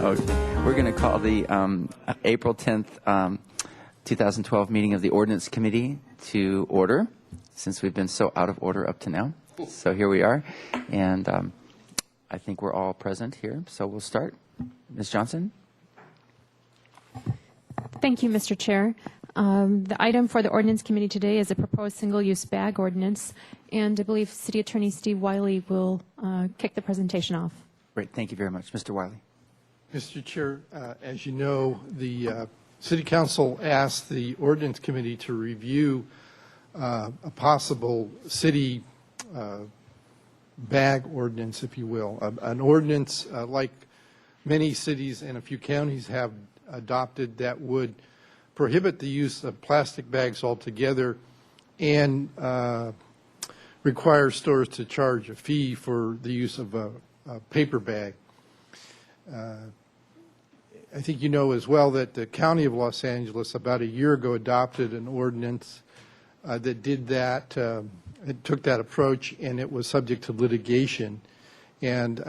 We're going to call the April 10th, 2012 meeting of the Ordinance Committee to order, since we've been so out of order up to now. So here we are, and I think we're all present here, so we'll start. Ms. Johnson? Thank you, Mr. Chair. The item for the Ordinance Committee today is a proposed single-use bag ordinance, and I believe City Attorney Steve Wiley will kick the presentation off. Great, thank you very much. Mr. Wiley. Mr. Chair, as you know, the City Council asked the Ordinance Committee to review a possible city bag ordinance, if you will. An ordinance like many cities and a few counties have adopted that would prohibit the use of plastic bags altogether and require stores to charge a fee for the use of a paper bag. I think you know as well that the County of Los Angeles about a year ago adopted an ordinance that did that. It took that approach, and it was subject to litigation. And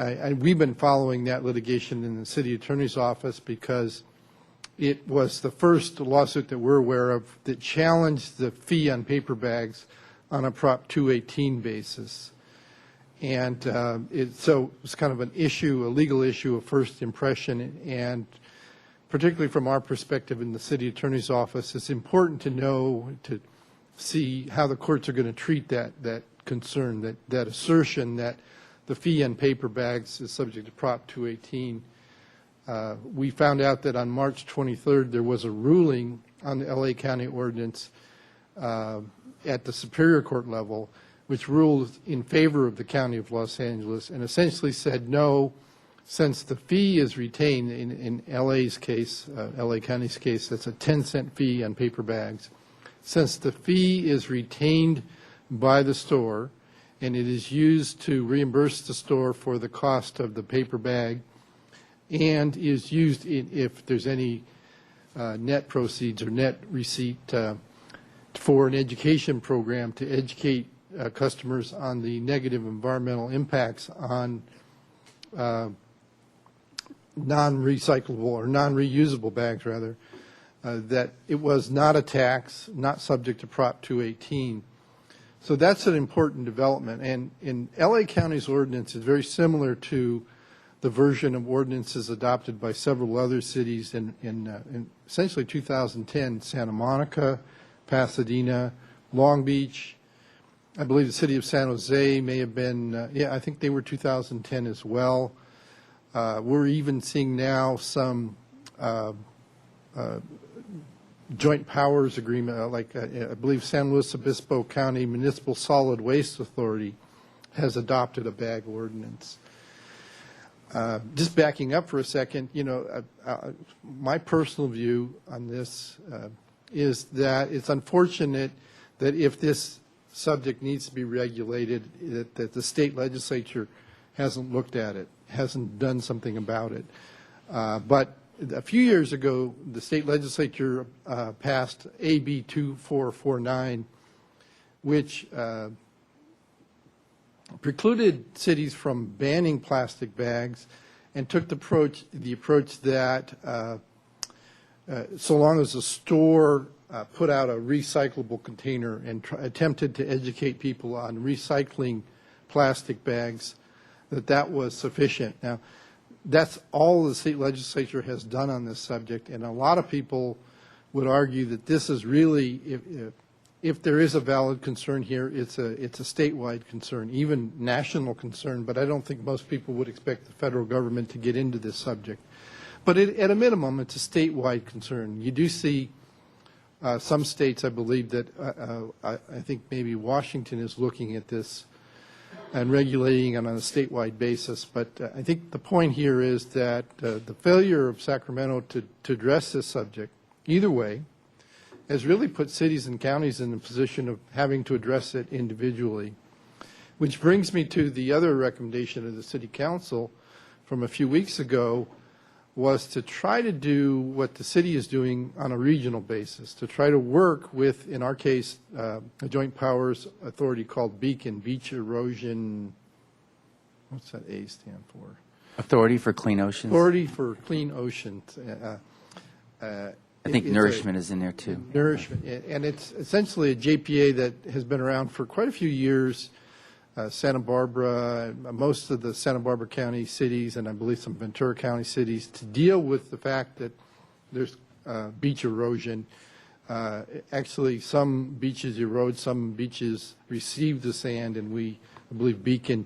we've been following that litigation in the City Attorney's Office because it was the first lawsuit that we're aware of that challenged the fee on paper bags on a Prop 218 basis. And so it was kind of an issue, a legal issue of first impression, and particularly from our perspective in the City Attorney's Office, it's important to know, to see how the courts are going to treat that concern, that assertion that the fee on paper bags is subject to Prop 218. We found out that on March 23rd there was a ruling on the LA County ordinance at the Superior Court level, which ruled in favor of the County of Los Angeles and essentially said no, since the fee is retained in LA's case, LA County's case, that's a 10-cent fee on paper bags. Since the fee is retained by the store and it is used to reimburse the store for the cost of the paper bag and is used if there's any net proceeds or net receipt for an education program to educate customers on the negative environmental impacts on non-recyclable or non-reusable bags, rather, that it was not a tax, not subject to Prop 218. So that's an important development. And in LA County's ordinance is very similar to the version of ordinances adopted by several other cities in essentially 2010, Santa Monica, Pasadena, Long Beach. I believe the city of San Jose may have been, I think they were 2010 as well. We're even seeing now some joint powers agreement, like I believe San Luis Obispo County Municipal Solid Waste Authority has adopted a bag ordinance. Just backing up for a second, you know, my personal view on this is that it's unfortunate that if this subject needs to be regulated, that the state legislature hasn't looked at it, hasn't done something about it. But a few years ago, the state legislature passed AB 2449, which precluded cities from banning plastic bags and took the approach that so long as a store put out a recyclable container and attempted to educate people on recycling plastic bags, that was sufficient. Now, that's all the state legislature has done on this subject, and a lot of people would argue that this is really, if there is a valid concern here, it's a statewide concern, even national concern, but I don't think most people would expect the federal government to get into this subject. But at a minimum, it's a statewide concern. You do see some states, I believe, that I think maybe Washington is looking at this and regulating it on a statewide basis. But I think the point here is that the failure of Sacramento to address this subject, either way, has really put cities and counties in the position of having to address it individually. Which brings me to the other recommendation of the City Council from a few weeks ago, was to try to do what the city is doing on a regional basis, to try to work with, in our case, a joint powers authority called Beacon, Beach Erosion, what's that A stand for? Authority for Clean Oceans. Authority for Clean Oceans. I think nourishment is in there too. Nourishment, and it's essentially a JPA that has been around for quite a few years. Santa Barbara, most of the Santa Barbara County cities, and I believe some Ventura County cities, to deal with the fact that there's beach erosion. Actually, some beaches erode, some beaches receive the sand, and I believe Beacon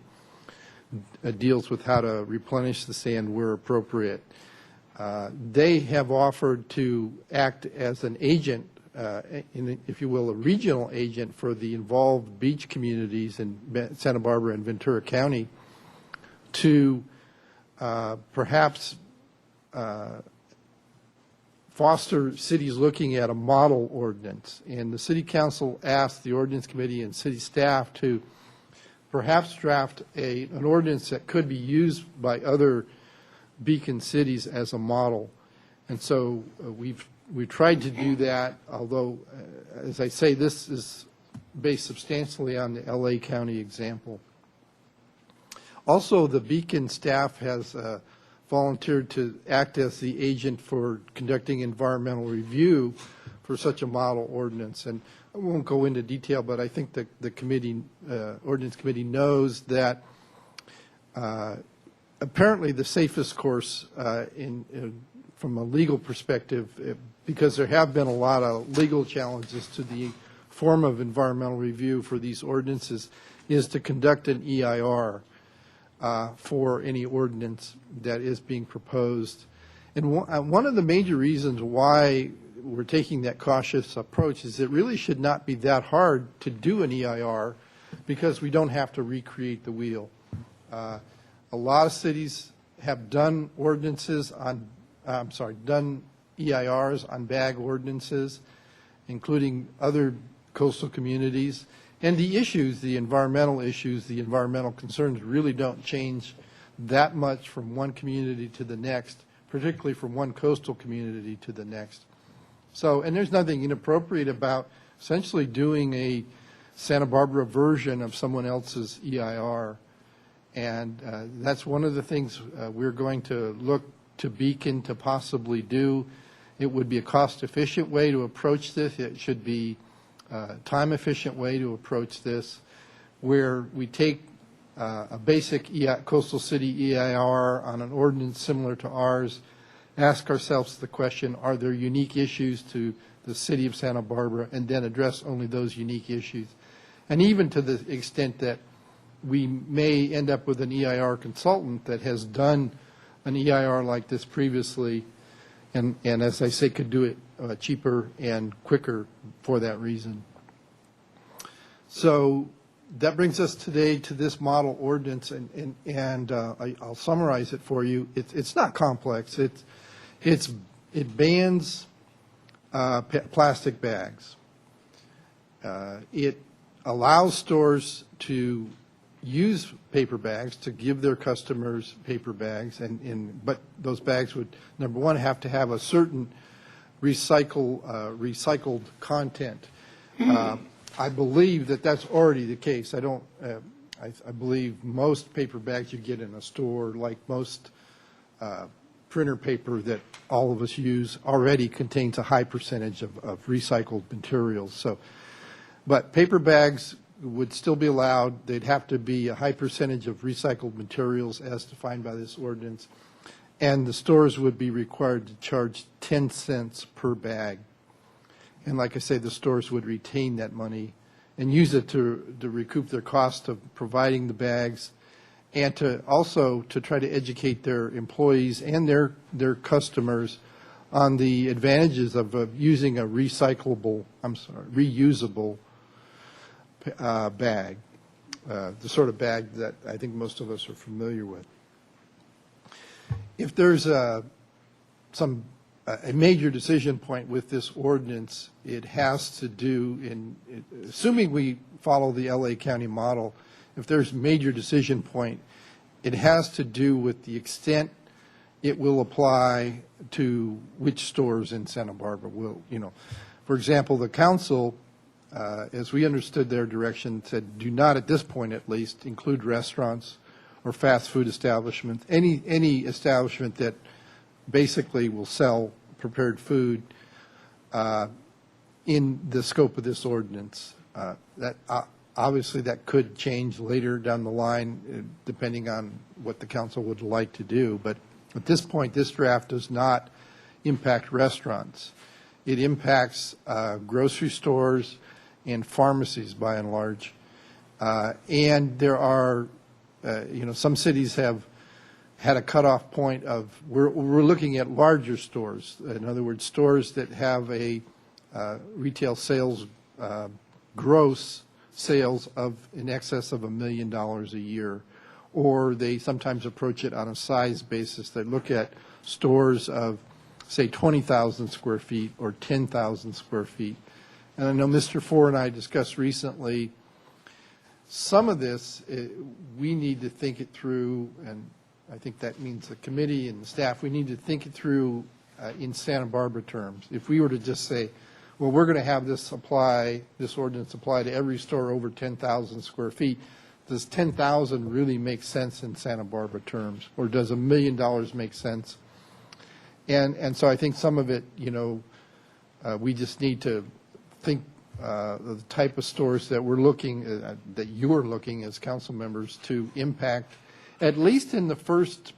deals with how to replenish the sand where appropriate. They have offered to act as an agent, if you will, a regional agent for the involved beach communities in Santa Barbara and Ventura County to perhaps foster cities looking at a model ordinance. And the City Council asked the Ordinance Committee and city staff to perhaps draft an ordinance that could be used by other Beacon cities as a model. And so we've tried to do that, although, as I say, this is based substantially on the LA County example. Also, the Beacon staff has volunteered to act as the agent for conducting environmental review for such a model ordinance. And I won't go into detail, but I think that the committee, Ordinance Committee knows that apparently the safest course from a legal perspective, because there have been a lot of legal challenges to the form of environmental review for these ordinances, is to conduct an EIR for any ordinance that is being proposed. And one of the major reasons why we're taking that cautious approach is it really should not be that hard to do an EIR, because we don't have to recreate the wheel. A lot of cities have done ordinances on, done EIRs on bag ordinances, including other coastal communities. And the issues, the environmental issues, the environmental concerns really don't change that much from one community to the next, particularly from one coastal community to the next. So, and there's nothing inappropriate about essentially doing a Santa Barbara version of someone else's EIR. And that's one of the things we're going to look to Beacon to possibly do. It would be a cost-efficient way to approach this. It should be a time-efficient way to approach this, where we take a basic coastal city EIR on an ordinance similar to ours, ask ourselves the question, are there unique issues to the city of Santa Barbara, and then address only those unique issues. And even to the extent that we may end up with an EIR consultant that has done an EIR like this previously, and as I say, could do it cheaper and quicker for that reason. So that brings us today to this model ordinance, and I'll summarize it for you. It's not complex. It bans plastic bags. It allows stores to use paper bags, to give their customers paper bags, but those bags would, number one, have to have a certain recycled content. I believe that that's already the case. I believe most paper bags you get in a store, like most printer paper that all of us use, already contains a high percentage of recycled materials. So, but paper bags would still be allowed. They'd have to be a high percentage of recycled materials as defined by this ordinance. And the stores would be required to charge 10 cents per bag. And like I say, the stores would retain that money and use it to recoup their cost of providing the bags, and to also to try to educate their employees and their customers on the advantages of using a reusable bag, the sort of bag that I think most of us are familiar with. If there's a major decision point with this ordinance, it has to do, assuming we follow the LA County model, if there's a major decision point, it has to do with the extent it will apply to which stores in Santa Barbara will, For example, the council, as we understood their direction, said do not, at this point at least, include restaurants or fast food establishments, any establishment that basically will sell prepared food in the scope of this ordinance. Obviously, that could change later down the line, depending on what the council would like to do. But at this point, this draft does not impact restaurants. It impacts grocery stores and pharmacies, by and large. And there are, some cities have had a cutoff point of, we're looking at larger stores. In other words, stores that have a retail sales, gross sales of in excess of $1 million a year. Or they sometimes approach it on a size basis. They look at stores of, say, 20,000 square feet or 10,000 square feet. And I know Mr. Four and I discussed recently, some of this, we need to think it through, and I think that means the committee and the staff, we need to think it through in Santa Barbara terms. If we were to just say, well, we're going to have this ordinance apply to every store over 10,000 square feet, does 10,000 really make sense in Santa Barbara terms? Or does $1 million make sense? And so I think some of it, we just need to think the type of stores that we're looking, that you're looking as council members to impact, at least in the first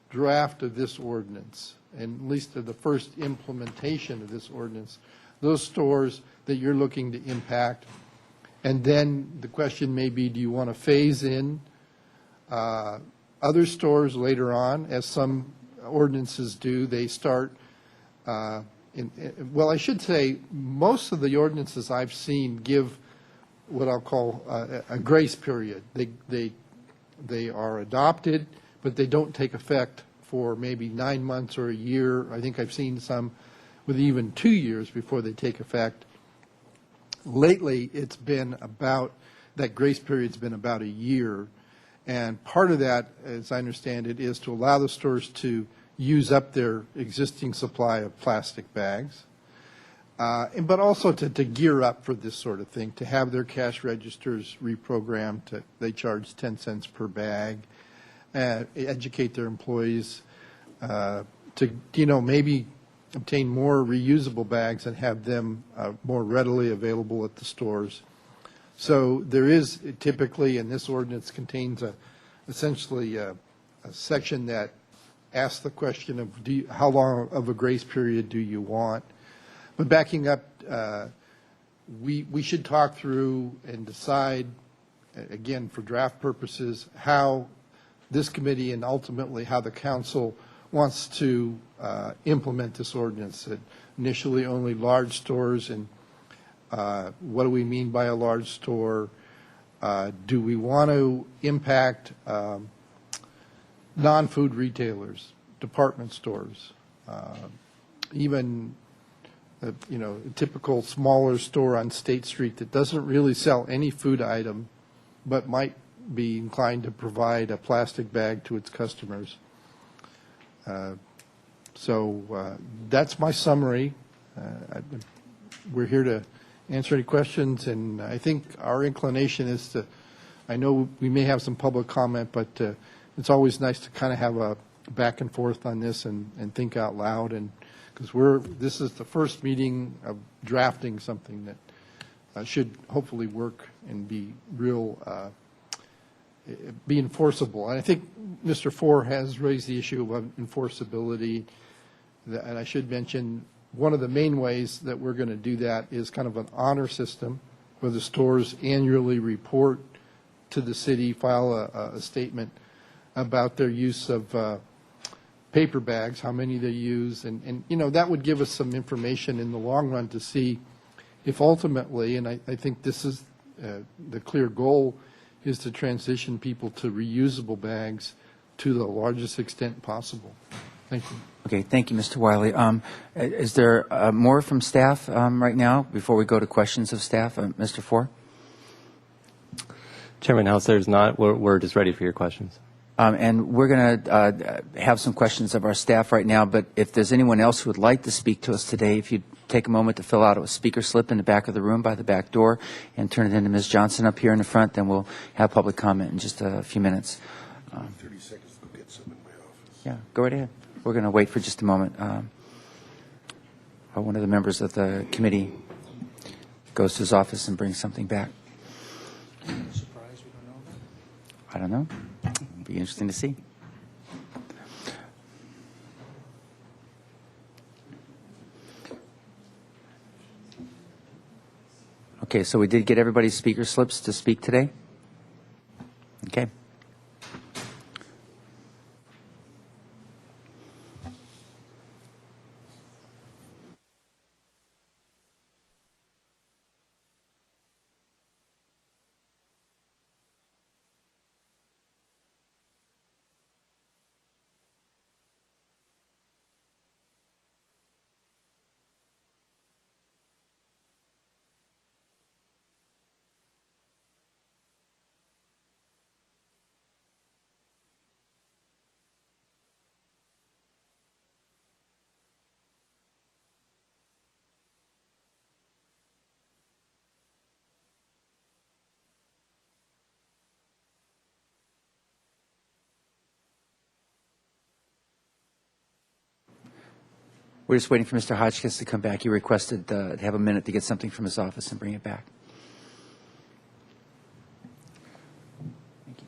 draft of this ordinance, and at least of the first implementation of this ordinance, those stores that you're looking to impact. And then the question may be, do you want to phase in other stores later on, as some ordinances do? They start, well, I should say, most of the ordinances I've seen give what I'll call a grace period. They are adopted, but they don't take effect for maybe 9 months or a year. I think I've seen some with even 2 years before they take effect. Lately, it's been about, that grace period's been about a year. And part of that, as I understand it, is to allow the stores to use up their existing supply of plastic bags, but also to gear up for this sort of thing, to have their cash registers reprogrammed. They charge 10 cents per bag, educate their employees to, maybe obtain more reusable bags and have them more readily available at the stores. So there is typically, and this ordinance contains essentially a section that asks the question of how long of a grace period do you want? But backing up, we should talk through and decide, again, for draft purposes, how this committee and ultimately how the council wants to implement this ordinance. Initially, only large stores, and what do we mean by a large store? Do we want to impact non-food retailers, department stores, even a typical smaller store on State Street that doesn't really sell any food item, but might be inclined to provide a plastic bag to its customers? So that's my summary. We're here to answer any questions, and I think our inclination is to, I know we may have some public comment, but it's always nice to kind of have a back and forth on this and think out loud, and because this is the first meeting of drafting something that should hopefully work and be be enforceable. And I think Mr. Four has raised the issue of enforceability, and I should mention one of the main ways that we're going to do that is kind of an honor system where the stores annually report to the city, file a statement about their use of paper bags, how many they use, and that would give us some information in the long run to see if ultimately, and I think this is the clear goal, is to transition people to reusable bags to the largest extent possible. Thank you. Okay, thank you, Mr. Wiley. Is there more from staff right now before we go to questions of staff? Mr. Four? Chairman House, there's not. We're just ready for your questions. And we're going to have some questions of our staff right now, but if there's anyone else who would like to speak to us today, if you'd take a moment to fill out a speaker slip in the back of the room by the back door and turn it in to Ms. Johnson up here in the front, then we'll have public comment in just a few minutes. 30 seconds to go get some in my office. Yeah, go right ahead. We're going to wait for just a moment. One of the members of the committee goes to his office and brings something back. Surprise, we don't know about? I don't know. It'll be interesting to see. Okay, so we did get everybody's speaker slips to speak today? Okay. We're just waiting for Mr. Hotchkiss to come back. He requested to have a minute to get something from his office and bring it back. Thank you.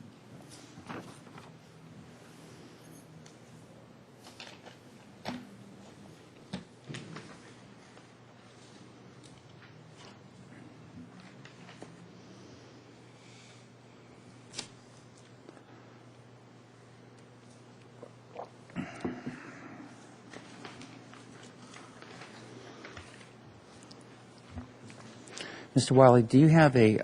Mr. Wiley, do you have a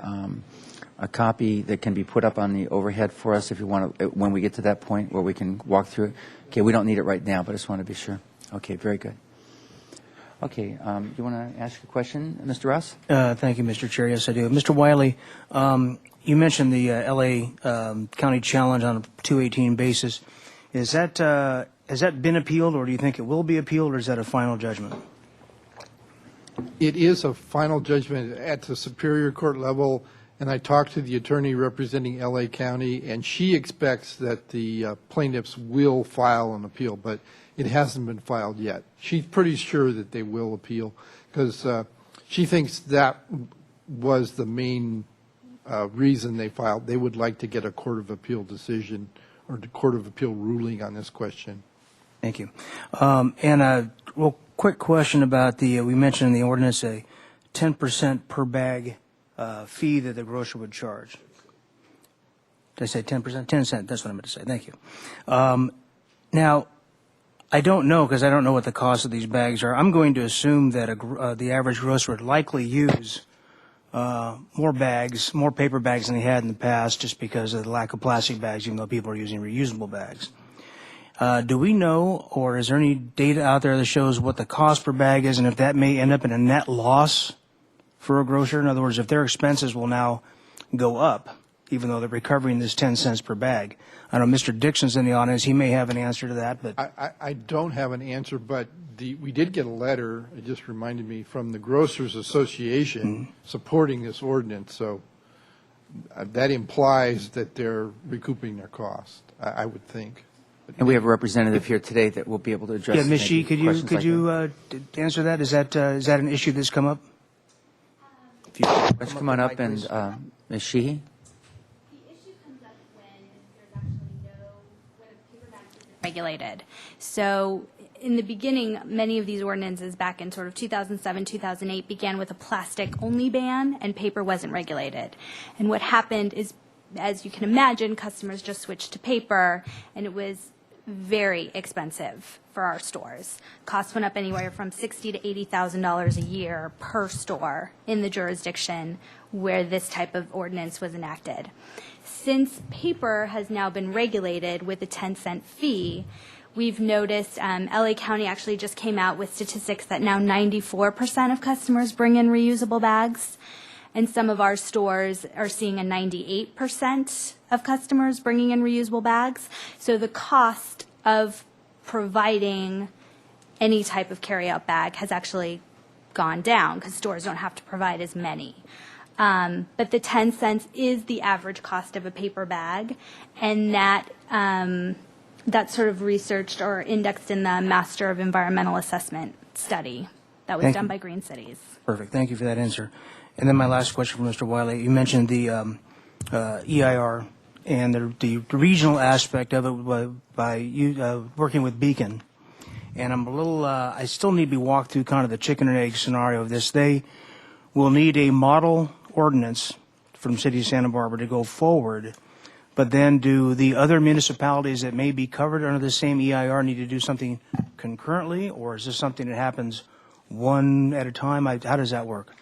copy that can be put up on the overhead for us if you want to, when we get to that point where we can walk through it? Okay, we don't need it right now, but I just want to be sure. Okay, very good. Okay, you want to ask a question, Mr. Ross? Thank you, Mr. Chair. Yes, I do. Mr. Wiley, you mentioned the L.A. County Challenge on a 218 basis. Has that been appealed, or do you think it will be appealed, or is that a final judgment? It is a final judgment at the Superior Court level, and I talked to the attorney representing L.A. County, and she expects that the plaintiffs will file an appeal, but it hasn't been filed yet. She's pretty sure that they will appeal, because she thinks that was the main reason they filed. They would like to get a Court of Appeal decision or the Court of Appeal ruling on this question. Thank you. And a real quick question about we mentioned in the ordinance a 10% per bag fee that the grocer would charge. Did I say 10%? 10 cents, that's what I meant to say. Thank you. Now, I don't know, because I don't know what the cost of these bags are. I'm going to assume that the average grocer would likely use more bags, more paper bags than they had in the past, just because of the lack of plastic bags, even though people are using reusable bags. Do we know, or is there any data out there that shows what the cost per bag is, and if that may end up in a net loss for a grocer? In other words, if their expenses will now go up, even though they're recovering this 10 cents per bag. I know Mr. Dixon's in the audience. He may have an answer to that. But I don't have an answer, but we did get a letter, it just reminded me, from the Grocers Association supporting this ordinance. So that implies that they're recouping their cost, I would think. And we have a representative here today that will be able to address. Yeah, Ms. Shee, could questions like you answer that? Is that an issue that's come up? Let's come on up and Ms. Sheehy. The issue comes up when there's actually when a paper bag isn't regulated. So in the beginning, many of these ordinances back in sort of 2007, 2008 began with a plastic-only ban, and paper wasn't regulated. And what happened is, as you can imagine, customers just switched to paper, and it was very expensive for our stores. Costs went up anywhere from $60,000 to $80,000 a year per store in the jurisdiction where this type of ordinance was enacted. Since paper has now been regulated with a 10-cent fee, we've noticed LA County actually just came out with statistics that now 94% of customers bring in reusable bags. And some of our stores are seeing a 98% of customers bringing in reusable bags. So the cost of providing any type of carryout bag has actually gone down because stores don't have to provide as many. But the 10 cents is the average cost of a paper bag, and that's sort of researched or indexed in the Master of Environmental Assessment study that was Thank done you. by Green Cities. Perfect. Thank you for that answer. And then my last question for Mr. Wiley. You mentioned the EIR and the regional aspect of it by you working with Beacon. And I'm a little, I still need to be walked through kind of the chicken and egg scenario of this. They will need a model ordinance from City of Santa Barbara to go forward, but then do the other municipalities that may be covered under the same EIR need to do something concurrently, or is this something that happens one at a time? How does that work?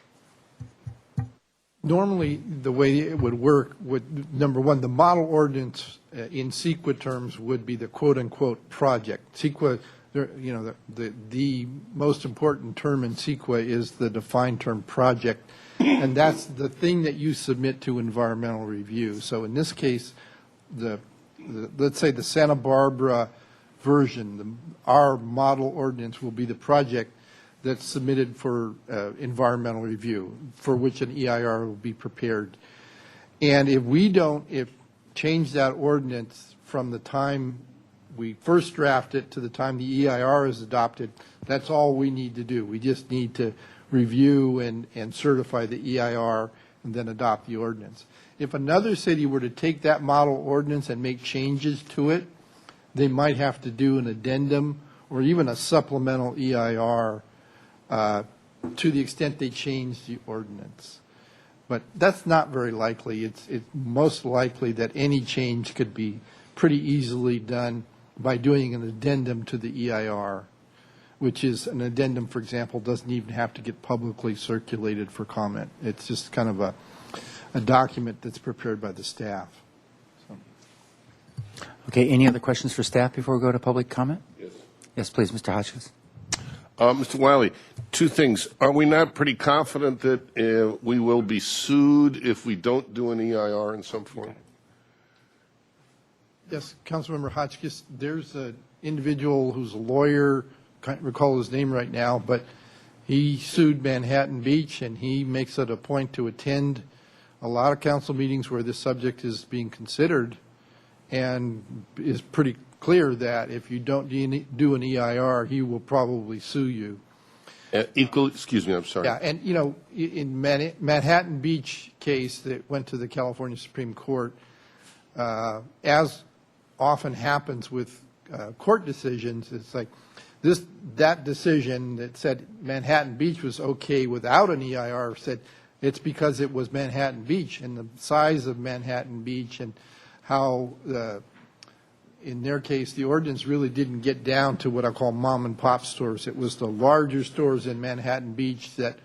Normally, the way it would work would, number one, the model ordinance in CEQA terms would be the quote-unquote project. CEQA, the most important term in CEQA is the defined term project, and that's the thing that you submit to environmental review. So in this case, let's say the Santa Barbara version, our model ordinance will be the project that's submitted for environmental review, for which an EIR will be prepared. And if we don't change that ordinance from the time we first draft it to the time the EIR is adopted, that's all we need to do. We just need to review and certify the EIR and then adopt the ordinance. If another city were to take that model ordinance and make changes to it, they might have to do an addendum or even a supplemental EIR to the extent they change the ordinance. But that's not very likely. It's most likely that any change could be pretty easily done by doing an addendum to the EIR, which is an addendum, for example, doesn't even have to get publicly circulated for comment. It's just kind of a document that's prepared by the staff. So. Okay, any other questions for staff before we go to public comment? Yes. Yes, please, Mr. Hotchkiss. Mr. Wiley, two things. Are we not pretty confident that we will be sued if we don't do an EIR in some form? Yes, Councilmember Hotchkiss, there's an individual who's a lawyer, can't recall his name right now, but he sued Manhattan Beach, and he makes it a point to attend a lot of council meetings where this subject is being considered, and is pretty clear that if you don't do an EIR, he will probably sue you. Excuse me, I'm sorry. Yeah, and in Manhattan Beach case that went to the California Supreme Court, as often happens with court decisions, it's like that decision that said Manhattan Beach was okay without an EIR said it's because it was Manhattan Beach and the size of Manhattan Beach and how in their case, the ordinance really didn't get down to what I call mom and pop stores. It was the larger stores in Manhattan Beach that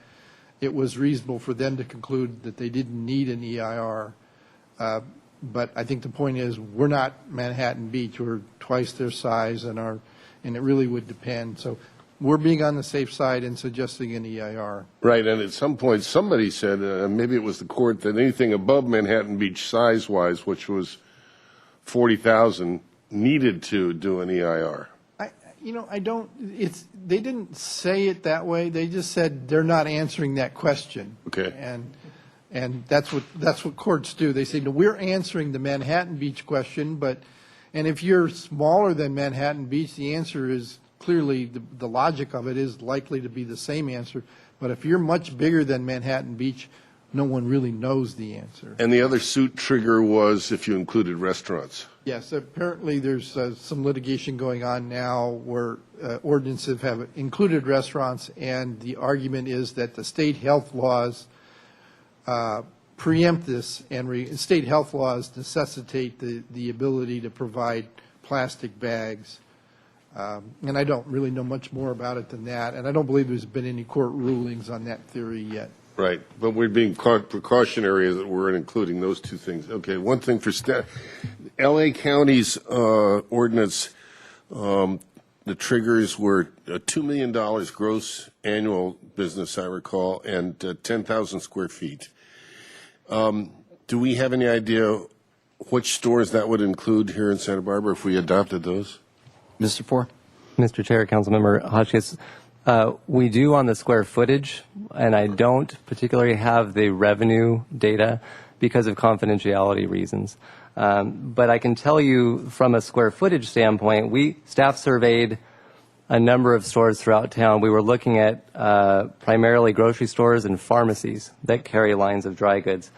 it was reasonable for them to conclude that they didn't need an EIR. But I think the point is we're not Manhattan Beach. We're twice their size, and it really would depend. So we're being on the safe side and suggesting an EIR. Right, and at some point somebody said, maybe it was the court, that anything above Manhattan Beach size-wise, which was 40,000, needed to do an EIR. They didn't say it that way. They just said they're not answering that question. Okay. And that's what courts do. They say, no, we're answering the Manhattan Beach question, and if you're smaller than Manhattan Beach, the answer is clearly, the logic of it is likely to be the same answer. But if you're much bigger than Manhattan Beach, no one really knows the answer. And the other suit trigger was if you included restaurants. Yes, apparently there's some litigation going on now where ordinances have included restaurants, and the argument is that the state health laws preempt this, and state health laws necessitate the ability to provide plastic bags. And I don't really know much more about it than that, and I don't believe there's been any court rulings on that theory yet. Right, but we're being precautionary that we're including those two things. Okay, one thing for staff. L.A. County's ordinance, the triggers were $2 million gross annual business, I recall, and 10,000 square feet. Do we have any idea which stores that would include here in Santa Barbara if we adopted those? Mr. Four? Mr. Chair, Councilmember Hotchkiss, We do on the square footage, and I don't particularly have the revenue data because of confidentiality reasons. But I can tell you from a square footage standpoint, staff surveyed a number of stores throughout town. We were looking at primarily grocery stores and pharmacies that carry lines of dry goods.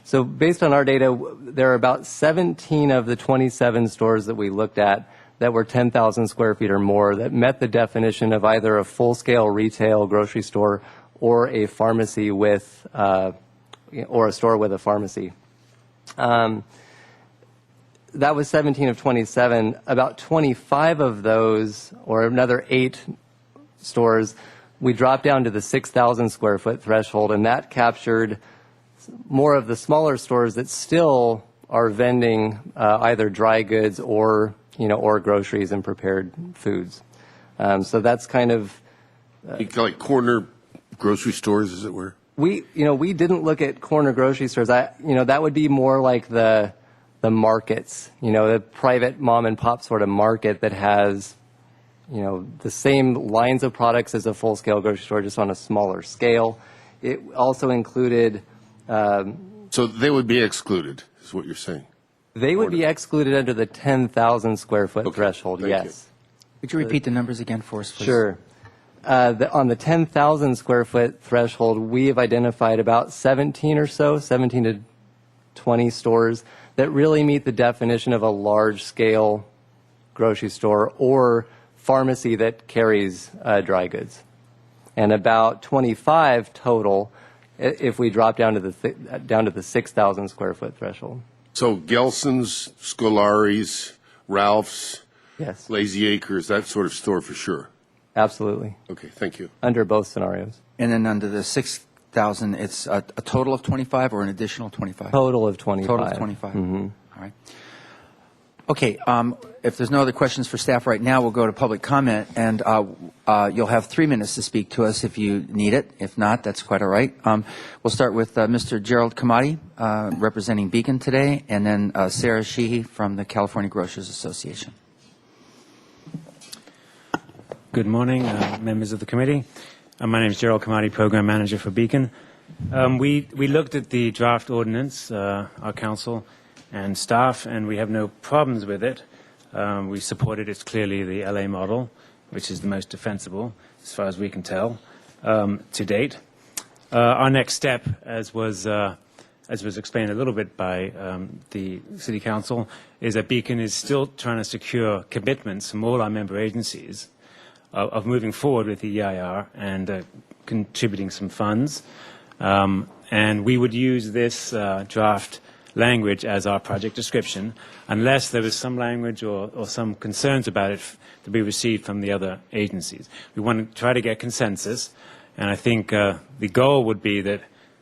So based on our data, there are about 17 of the 27 stores that we looked at that were 10,000 square feet or more that met the definition of either a full-scale retail grocery store or a pharmacy with, or a store with a pharmacy. That was 17 of 27. About 25 of those, or another 8 stores, we dropped down to the 6,000 square foot threshold, and that captured more of the smaller stores that still are vending either dry goods or, or groceries and prepared foods. So that's kind of like corner grocery stores, as it were. we didn't look at corner grocery stores. That would be more like the markets, the private mom and pop sort of market that has, the same lines of products as a full-scale grocery store, just on a smaller scale. It also included. So they would be excluded, is what you're saying? They would be excluded under the 10,000 square foot Okay, threshold, thank yes. Would you repeat the numbers again for us, please? Sure. On the 10,000 square foot threshold, we have identified about 17 or so, 17 to 20 stores that really meet the definition of a large-scale grocery store or pharmacy that carries dry goods. And about 25 total if we drop down to the 6,000 square foot threshold. So Gelson's, Scolari's, Ralph's, Yes, Lazy Acres, that sort of store for sure. absolutely, Okay, thank you. under both scenarios. And then under the 6,000, it's a total of 25 or an additional 25? Total of 25. Total of 25. All right. Okay, if there's no other questions for staff right now, we'll go to public comment, and you'll have 3 minutes to speak to us if you need it. If not, that's quite all right. We'll start with Mr. Gerald Kamadi, representing Beacon today, and then Sarah Sheehy from the California Grocers Association. Good morning, members of the committee. My name is Gerald Kamadi, Program Manager for Beacon. We looked at the draft ordinance, our council and staff, and we have no problems with it. We support it. It's clearly the LA model, which is the most defensible, as far as we can tell, to date. Our next step, as was explained a little bit by the City Council, is that Beacon is still trying to secure commitments from all our member agencies of moving forward with the EIR and contributing some funds. And we would use this draft language as our project description, unless there was some language or some concerns about it to be received from the other agencies. We want to try to get consensus, and I think the goal would be that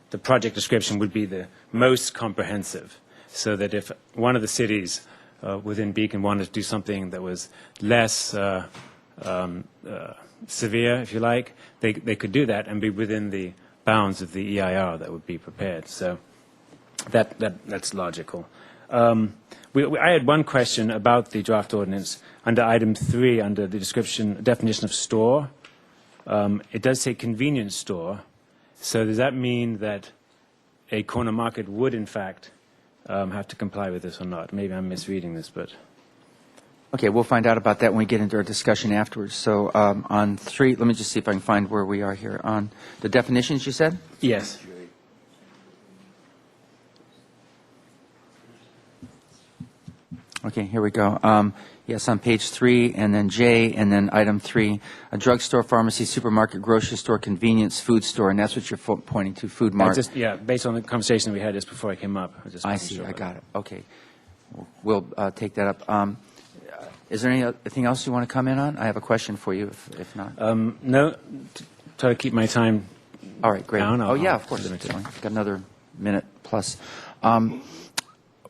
the project description would be the most comprehensive, so that if one of the cities within Beacon wanted to do something that was less severe, if you like, they could do that and be within the bounds of the EIR that would be prepared. So that's logical. I had one question about the draft ordinance under item 3, under the definition of store. It does say convenience store. So does that mean that a corner market would, in fact, have to comply with this or not? Maybe I'm misreading this, but... Okay, we'll find out about that when we get into our discussion afterwards. So on 3, let me just see if I can find where we are here. On the definitions, you said? Yes. Okay, here we go. Yes, on page 3, and then J, and then item 3, a drugstore, pharmacy, supermarket, grocery store, convenience, food store, and that's what you're pointing to, food mart. Based on the conversation we had just before I came up. I see, I got it. Okay. We'll take that up. Is there anything else you want to comment on? I have a question for you, if not. No, try to keep my time. All right, great. down. Oh, yeah, of course. limit it. Got another minute plus.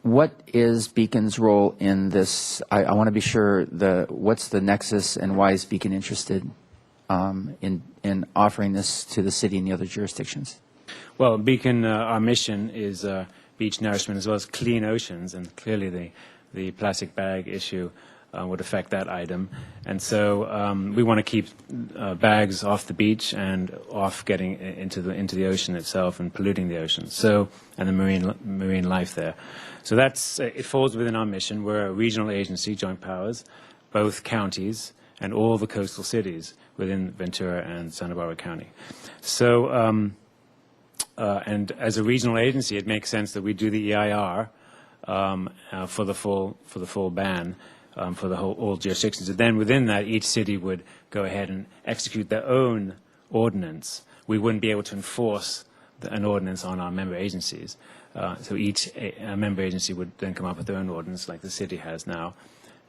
What is Beacon's role in this? I want to be sure what's the nexus and why is Beacon interested in offering this to the city and the other jurisdictions? Well, Beacon, our mission is beach nourishment as well as clean oceans, and clearly the plastic bag issue would affect that item. And so we want to keep bags off the beach and off getting into the ocean itself and polluting the ocean. So, and the marine life there. So that's it falls within our mission. We're a regional agency, joint powers, both counties and all the coastal cities within Ventura and Santa Barbara County. So, and as a regional agency, it makes sense that we do the EIR for the full ban for the all jurisdictions. And then within that, each city would go ahead and execute their own ordinance. We wouldn't be able to enforce an ordinance on our member agencies. So each member agency would then come up with their own ordinance, like the city has now,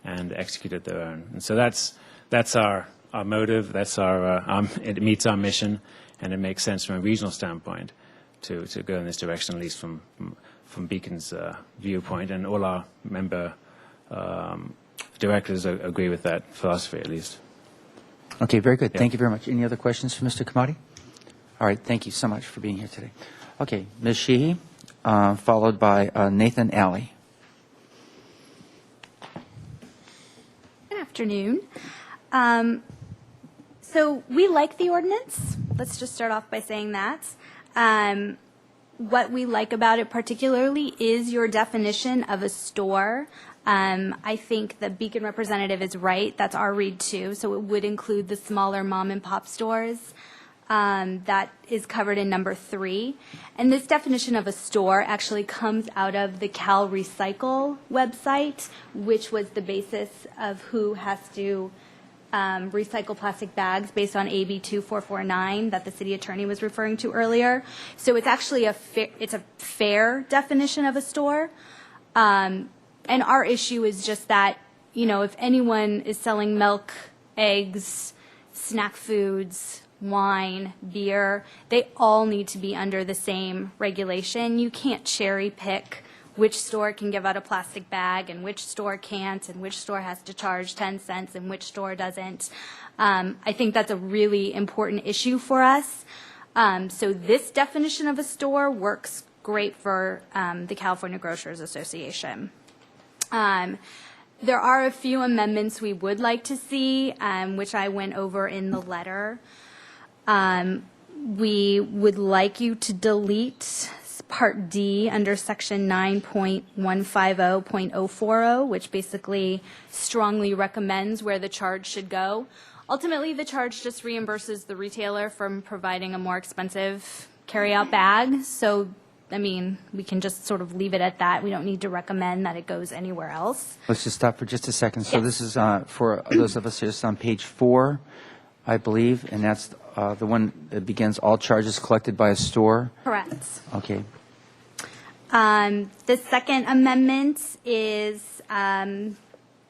and execute it their own. And so that's our motive. That's it meets our mission, and it makes sense from a regional standpoint to go in this direction, at least from Beacon's viewpoint, and all our member directors agree with that philosophy, at least. Okay, very good. Yeah. Thank you very much. Any other questions for Mr. Kamadi? All right, thank you so much for being here today. Okay, Ms. Sheehy, followed by Nathan Alley. Good afternoon. So we like the ordinance. Let's just start off by saying that. What we like about it particularly is your definition of a store. I think the Beacon representative is right. That's our read too. So it would include the smaller mom and pop stores. That is covered in number 3. And this definition of a store actually comes out of the Cal Recycle website, which was the basis of who has to recycle plastic bags based on AB 2449 that the city attorney was referring to earlier. So it's actually a fair definition of a store. And our issue is just that, if anyone is selling milk, eggs, snack foods, wine, beer, they all need to be under the same regulation. You can't cherry pick which store can give out a plastic bag and which store can't, and which store has to charge 10 cents and which store doesn't. I think that's a really important issue for us. So this definition of a store works great for the California Grocers Association. There are a few amendments we would like to see, which I went over in the letter. We would like you to delete Part D under Section 9.150.040, which basically strongly recommends where the charge should go. Ultimately, the charge just reimburses the retailer from providing a more expensive carry-out bag. So, we can just sort of leave it at that. We don't need to recommend that it goes anywhere else. Let's just stop for just a second. So Yes. this is for those of us here, it's on page 4, I believe, and that's the one that begins all charges collected by a store. Correct. Okay. The second amendment is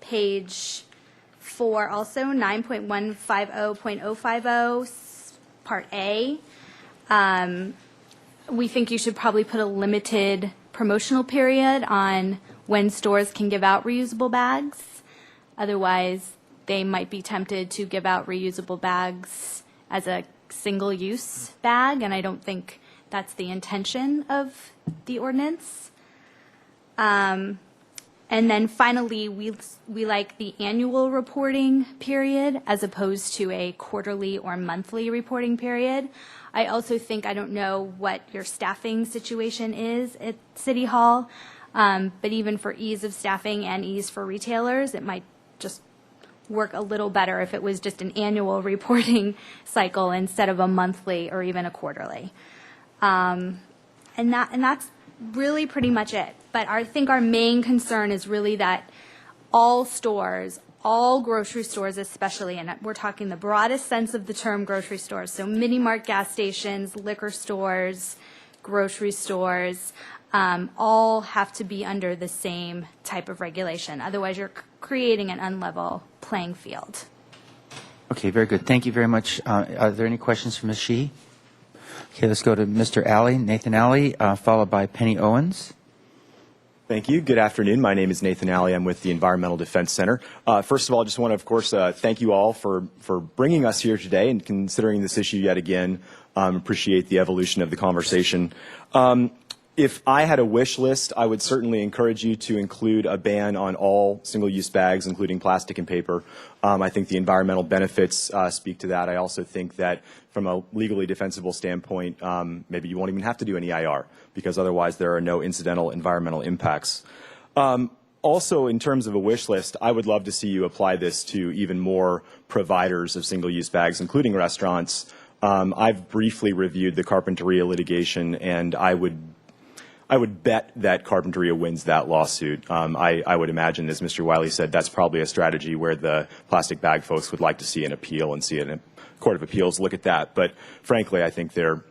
page 4 also, 9.150.050, Part A. We think you should probably put a limited promotional period on when stores can give out reusable bags. Otherwise, they might be tempted to give out reusable bags as a single-use bag, and I don't think that's the intention of the ordinance. And then finally, we like the annual reporting period as opposed to a quarterly or monthly reporting period. I also think, I don't know what your staffing situation is at City Hall, but even for ease of staffing and ease for retailers, it might just work a little better if it was just an annual reporting cycle instead of a monthly or even a quarterly. And that's really pretty much it. But I think our main concern is really that all stores, all grocery stores especially, and we're talking the broadest sense of the term grocery stores, so mini-mart gas stations, liquor stores, grocery stores, all have to be under the same type of regulation. Otherwise, you're creating an unlevel playing field. Okay, very good. Thank you very much. Are there any questions for Ms. Sheehy? Okay, let's go to Mr. Alley, Nathan Alley, followed by Penny Owens. Thank you. Good afternoon. My name is Nathan Alley. I'm with the Environmental Defense Center. First of all, I just want to, of course, thank you all for bringing us here today and considering this issue yet again. Appreciate the evolution of the conversation. If I had a wish list, I would certainly encourage you to include a ban on all single-use bags, including plastic and paper. I think the environmental benefits speak to that. I also think that from a legally defensible standpoint, maybe you won't even have to do an EIR, because otherwise there are no incidental environmental impacts. Also, in terms of a wish list, I would love to see you apply this to even more providers of single-use bags, including restaurants. I've briefly reviewed the Carpinteria litigation, and I would bet that Carpinteria wins that lawsuit. I would imagine, as Mr. Wiley said, that's probably a strategy where the plastic bag folks would like to see an appeal and see a Court of Appeals look at that. But frankly, I think their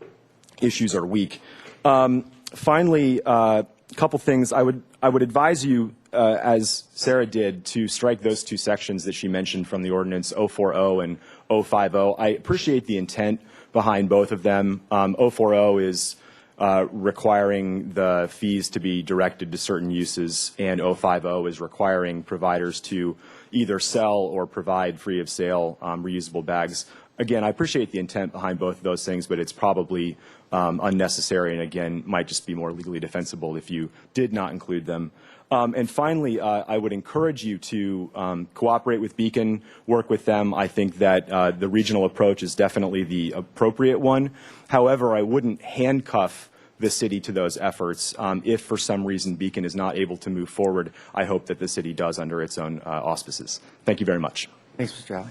issues are weak. Finally, a couple things. I would advise you, as Sarah did, to strike those two sections that she mentioned from the ordinance 040 and 050. I appreciate the intent behind both of them. 040 is requiring the fees to be directed to certain uses, and 050 is requiring providers to either sell or provide free of sale reusable bags. Again, I appreciate the intent behind both of those things, but it's probably unnecessary, and again, might just be more legally defensible if you did not include them. And finally, I would encourage you to cooperate with Beacon, work with them. I think that the regional approach is definitely the appropriate one. However, I wouldn't handcuff the city to those efforts. If for some reason Beacon is not able to move forward, I hope that the city does under its own auspices. Thank you very much. Thanks, Mr. Alley.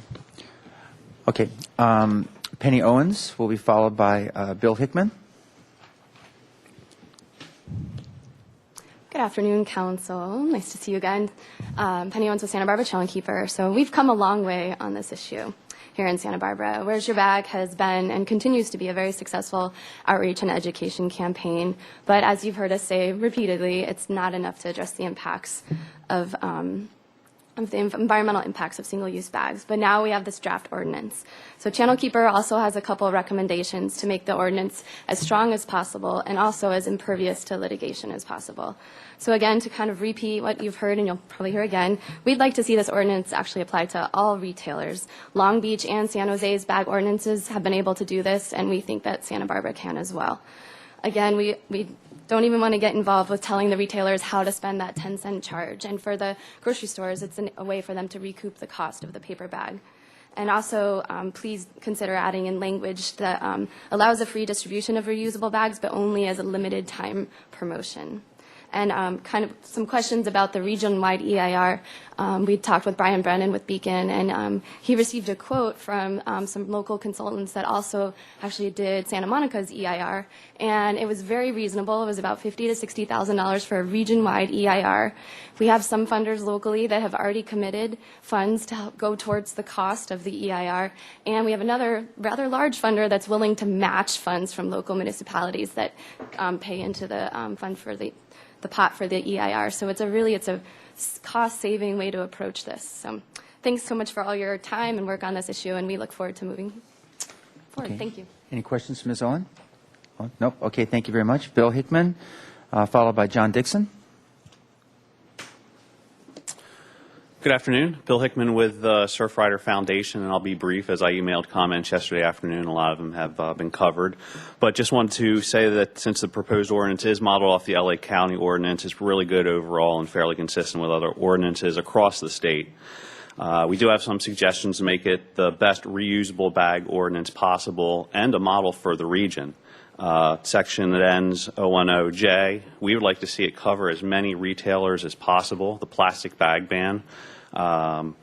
Okay. Penny Owens will be followed by Bill Hickman. Good afternoon, Council. Nice to see you again. Penny Owens with Santa Barbara Trail and Keeper. So we've come a long way on this issue here in Santa Barbara. Where's Your Bag has been and continues to be a very successful outreach and education campaign. But as you've heard us say repeatedly, it's not enough to address the impacts of the environmental impacts of single-use bags. But now we have this draft ordinance. So Channel Keeper also has a couple of recommendations to make the ordinance as strong as possible and also as impervious to litigation as possible. So again, to kind of repeat what you've heard, and you'll probably hear again, we'd like to see this ordinance actually apply to all retailers. Long Beach and San Jose's bag ordinances have been able to do this, and we think that Santa Barbara can as well. Again, we don't even want to get involved with telling the retailers how to spend that 10-cent charge. And for the grocery stores, it's a way for them to recoup the cost of the paper bag. And also, please consider adding in language that allows a free distribution of reusable bags, but only as a limited time promotion. And kind of some questions about the region-wide EIR. We talked with Brian Brennan with Beacon, and he received a quote from some local consultants that also actually did Santa Monica's EIR, and it was very reasonable. It was about $50,000 to $60,000 for a region-wide EIR. We have some funders locally that have already committed funds to help go towards the cost of the EIR, and we have another rather large funder that's willing to match funds from local municipalities that pay into the fund for the pot for the EIR. So it's a cost-saving way to approach this. So thanks so much for all your time and work on this issue, and we look forward to moving forward. Okay. Thank you. Any questions for Ms. Owen? Oh, nope. Okay, thank you very much. Bill Hickman, followed by John Dixon. Good afternoon. Bill Hickman with the Surfrider Foundation, and I'll be brief as I emailed comments yesterday afternoon. A lot of them have been covered. But just wanted to say that since the proposed ordinance is modeled off the LA County ordinance, it's really good overall and fairly consistent with other ordinances across the state. We do have some suggestions to make it the best reusable bag ordinance possible and a model for the region. Section that ends 010J, we would like to see it cover as many retailers as possible, the plastic bag ban. If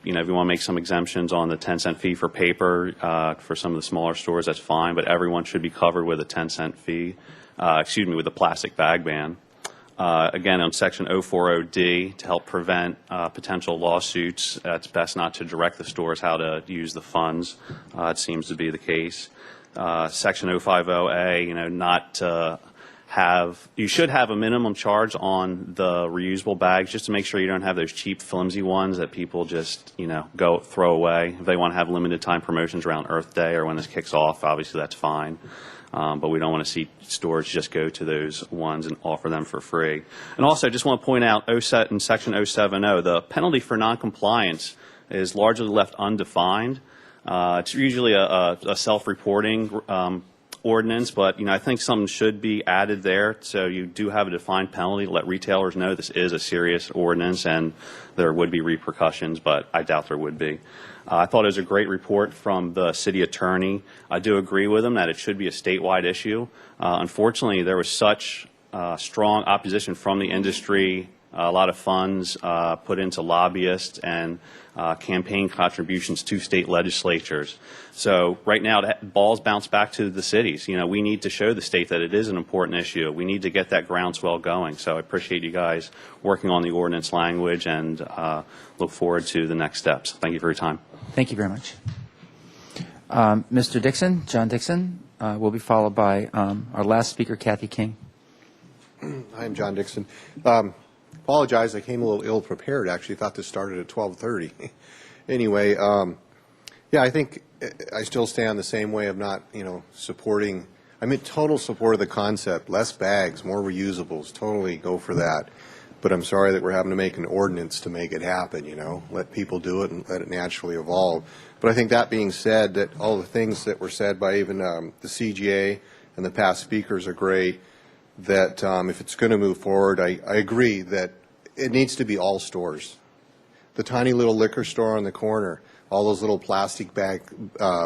you want to make some exemptions on the 10-cent fee for paper for some of the smaller stores, that's fine, but everyone should be covered with a 10-cent fee, with the plastic bag ban. Again, on Section 040D, to help prevent potential lawsuits, it's best not to direct the stores how to use the funds. It seems to be the case. Section 050A, not to you should have a minimum charge on the reusable bags just to make sure you don't have those cheap, flimsy ones that people just, go throw away. If they want to have limited time promotions around Earth Day or when this kicks off, obviously that's fine. But we don't want to see stores just go to those ones and offer them for free. And also, I just want to point out in Section 070, the penalty for noncompliance is largely left undefined. It's usually a self-reporting ordinance, but, I think something should be added there, so you do have a defined penalty to let retailers know this is a serious ordinance and there would be repercussions, but I doubt there would be. I thought it was a great report from the city attorney. I do agree with him that it should be a statewide issue. Unfortunately, there was such strong opposition from the industry, a lot of funds put into lobbyists and campaign contributions to state legislatures. So right now, the balls bounce back to the cities. We need to show the state that it is an important issue. We need to get that groundswell going. So I appreciate you guys working on the ordinance language and look forward to the next steps. Thank you for your time. Thank you very much. Mr. Dixon, John Dixon, will be followed by our last speaker, Kathy King. Hi, I'm John Dixon. Apologize, I came a little ill-prepared. Actually, thought this started at 12:30. Anyway, yeah, I think I still stand the same way of not, supporting. I'm in total support of the concept. Less bags, more reusables. Totally go for that. But I'm sorry that we're having to make an ordinance to make it happen. Let people do it and let it naturally evolve. But I think that being said, that all the things that were said by even the CGA and the past speakers are great. That if it's going to move forward, I agree that it needs to be all stores. The tiny little liquor store on the corner, all those little plastic bag,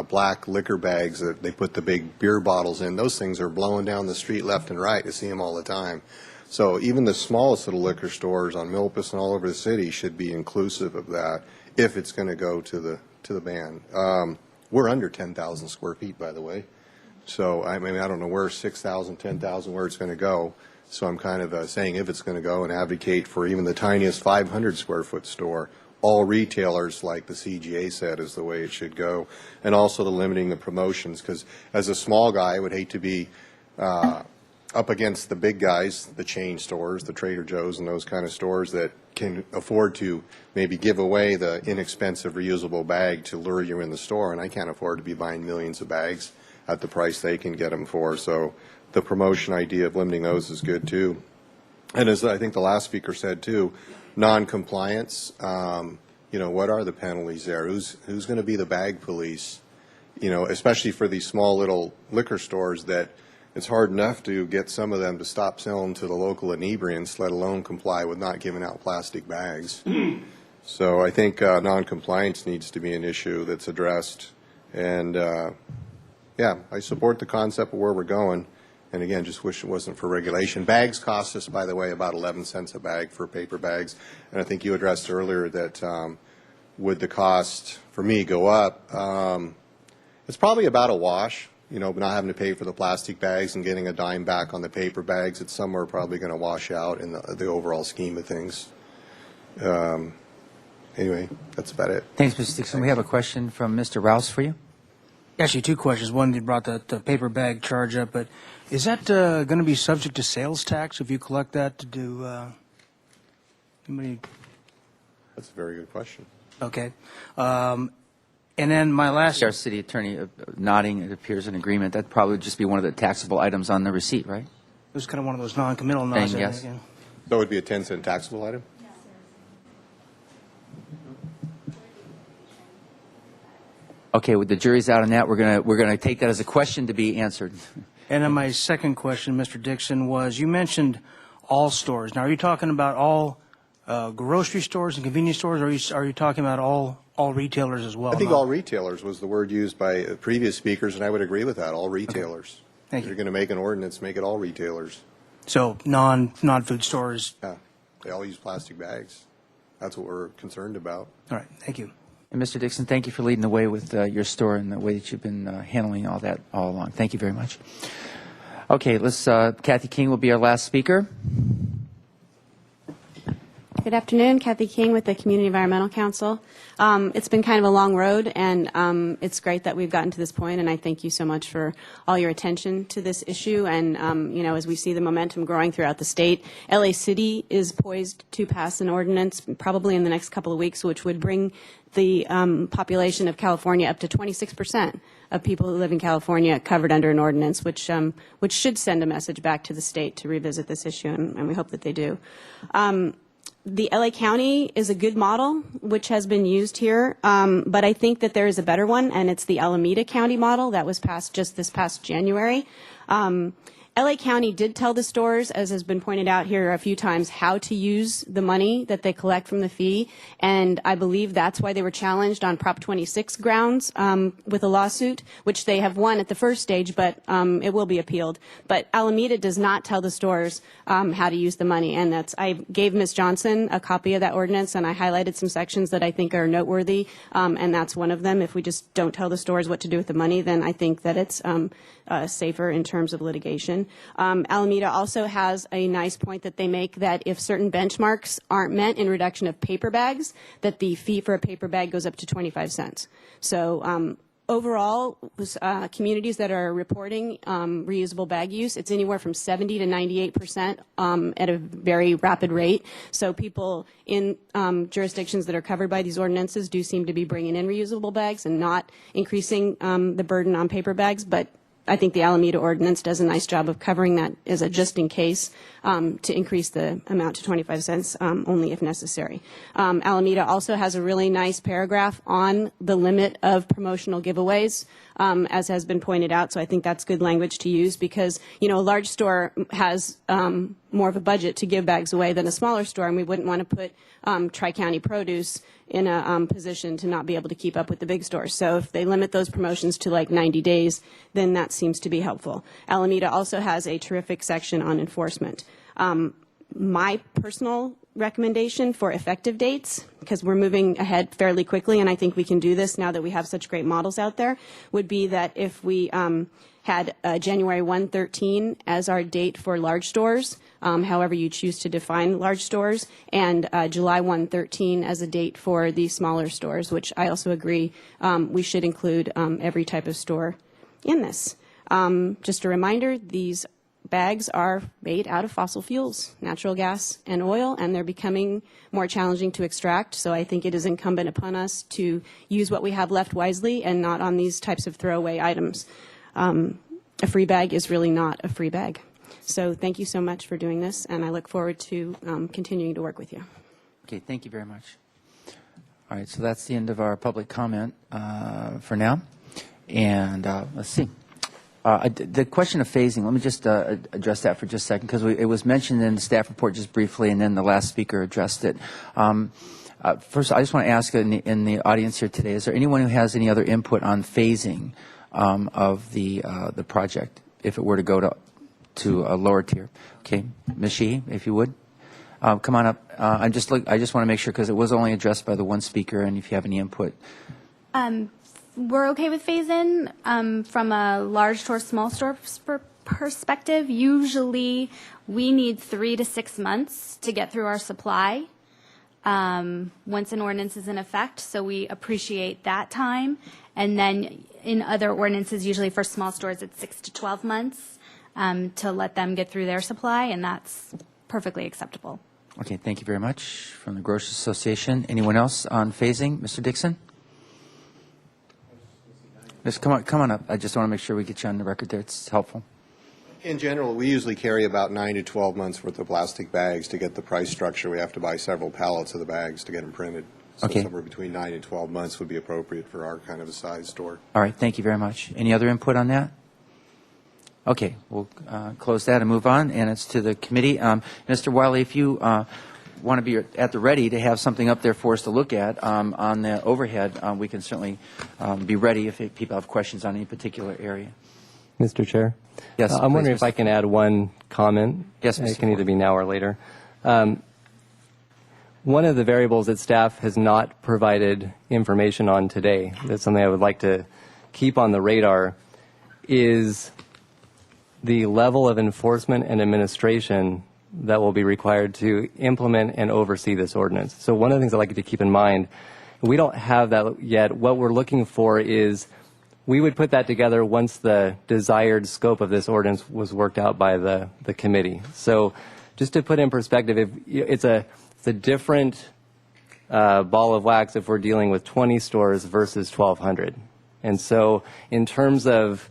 black liquor bags that they put the big beer bottles in, those things are blowing down the street left and right. I see them all the time. So even the smallest little liquor stores on Milpas and all over the city should be inclusive of that if it's going to go to the ban. We're under 10,000 square feet, by the way. So, I mean, I don't know where 6,000, 10,000, where it's going to go. So I'm kind of saying if it's going to go and advocate for even the tiniest 500 square foot store. All retailers, like the CGA said, is the way it should go. And also the limiting the promotions, because as a small guy, I would hate to be up against the big guys, the chain stores, the Trader Joe's and those kind of stores that can afford to maybe give away the inexpensive reusable bag to lure you in the store. And I can't afford to be buying millions of bags at the price they can get them for. So the promotion idea of limiting those is good too. And as I think the last speaker said too, non-compliance, what are the penalties there? Who's going to be the bag police? Especially for these small little liquor stores that it's hard enough to get some of them to stop selling to the local inebriants, let alone comply with not giving out plastic bags. So I think non-compliance needs to be an issue that's addressed. And yeah, I support the concept of where we're going. And again, just wish it wasn't for regulation. Bags cost us, by the way, about 11 cents a bag for paper bags. And I think you addressed earlier that would the cost for me go up? It's probably about a wash. Not having to pay for the plastic bags and getting a dime back on the paper bags. It's somewhere probably going to wash out in the overall scheme of things. Anyway, that's about it. Thanks, Mr. Dixon. We have a question from Mr. Rouse for you. Actually, two questions. One, you brought the paper bag charge up, but is that going to be subject to sales tax if you collect that to do anybody? That's a very good question. Okay. And then my last... Our city attorney nodding, it appears in agreement. That'd probably just be one of the taxable items on the receipt, right? It was kind of one of those non-committal nods. Thing, yes. Again. So it would be a 10-cent taxable item? Okay, with the jury's out on that, we're gonna take that as a question to be answered. And then my second question, Mr. Dixon, was you mentioned all stores. Now, are you talking about all grocery stores and convenience stores, or are you talking about all retailers as well? I think all retailers was the word used by previous speakers, and I would agree with that. All retailers. Okay. Thank If you. you're going to make an ordinance, make it all retailers. So non-food stores. Yeah, they all use plastic bags. That's what we're concerned about. All right. Thank you. And Mr. Dixon, thank you for leading the way with your store and the way that you've been handling all that all along. Thank you very much. Okay, Kathy King will be our last speaker. Good afternoon, Kathy King with the Community Environmental Council. It's been kind of a long road, and it's great that we've gotten to this point, and I thank you so much for all your attention to this issue. And, as we see the momentum growing throughout the state, LA City is poised to pass an ordinance probably in the next couple of weeks, which would bring the population of California up to 26% of people who live in California covered under an ordinance, which should send a message back to the state to revisit this issue, and we hope that they do. the LA County is a good model, which has been used here, but I think that there is a better one, and it's the Alameda County model that was passed just this past January. LA County did tell the stores, as has been pointed out here a few times, how to use the money that they collect from the fee, and I believe that's why they were challenged on Prop 26 grounds with a lawsuit, which they have won at the first stage, but it will be appealed. But Alameda does not tell the stores how to use the money, and I gave Ms. Johnson a copy of that ordinance, and I highlighted some sections that I think are noteworthy, and that's one of them. If we just don't tell the stores what to do with the money, then I think that it's safer in terms of litigation. Alameda also has a nice point that they make that if certain benchmarks aren't met in reduction of paper bags, that the fee for a paper bag goes up to 25 cents. So overall, communities that are reporting reusable bag use, it's anywhere from 70 to 98% at a very rapid rate. So people in jurisdictions that are covered by these ordinances do seem to be bringing in reusable bags and not increasing the burden on paper bags. But I think the Alameda ordinance does a nice job of covering that as a just in case to increase the amount to 25 cents only if necessary. Alameda also has a really nice paragraph on the limit of promotional giveaways, as has been pointed out. So I think that's good language to use because, you know, a large store has more of a budget to give bags away than a smaller store, and we wouldn't want to put Tri-County Produce in a position to not be able to keep up with the big stores. So if they limit those promotions to like 90 days, then that seems to be helpful. Alameda also has a terrific section on enforcement. My personal recommendation for effective dates, because we're moving ahead fairly quickly, and I think we can do this now that we have such great models out there, would be that if we had January 1/13 as our date for large stores, however you choose to define large stores, and July 1/13 as a date for the smaller stores, which I also agree we should include every type of store in this. Just a reminder, these bags are made out of fossil fuels, natural gas and oil, and they're becoming more challenging to extract. So I think it is incumbent upon us to use what we have left wisely and not on these types of throwaway items. A free bag is really not a free bag. So thank you so much for doing this, and I look forward to continuing to work with you. Okay, thank you very much. All right, so that's the end of our public comment for now. And let's see. The question of phasing, let me just address that for just a second, because it was mentioned in the staff report just briefly, and then the last speaker addressed it. First, I just want to ask in the audience here today, is there anyone who has any other input on phasing of the project, if it were to go to a lower tier? Okay, Ms. Sheehy, if you would. Come on up. I just want to make sure, because it was only addressed by the one speaker, and if you have any input. We're okay with phase-in from a large store, small store perspective. Usually, we need 3 to 6 months to get through our supply once an ordinance is in effect. So we appreciate that time. And then in other ordinances, usually for small stores, it's 6 to 12 months to let them get through their supply, and that's perfectly acceptable. Okay, thank you very much. From the Grocers Association, anyone else on phasing? Mr. Dixon? Just come on up. I just want to make sure we get you on the record there. It's helpful. In general, we usually carry about 9 to 12 months worth of plastic bags to get the price structure. We have to buy several pallets of the bags to get them printed. So Okay. somewhere between 9 and 12 months would be appropriate for our kind of a size store. All right, thank you very much. Any other input on that? Okay, we'll close that and move on, and it's to the committee. Mr. Wiley, if you want to be at the ready to have something up there for us to look at on the overhead, we can certainly be ready if people have questions on any particular area. Mr. Chair? Yes, I'm please, wondering if I can add one comment. Yes, It Mr. can either Ford. be now or later. One of the variables that staff has not provided information on today, that's something I would like to keep on the radar, is the level of enforcement and administration that will be required to implement and oversee this ordinance. So one of the things I'd like you to keep in mind, we don't have that yet. What we're looking for is we would put that together once the desired scope of this ordinance was worked out by the committee. So just to put in perspective, it's a different ball of wax if we're dealing with 20 stores versus 1,200. And so in terms of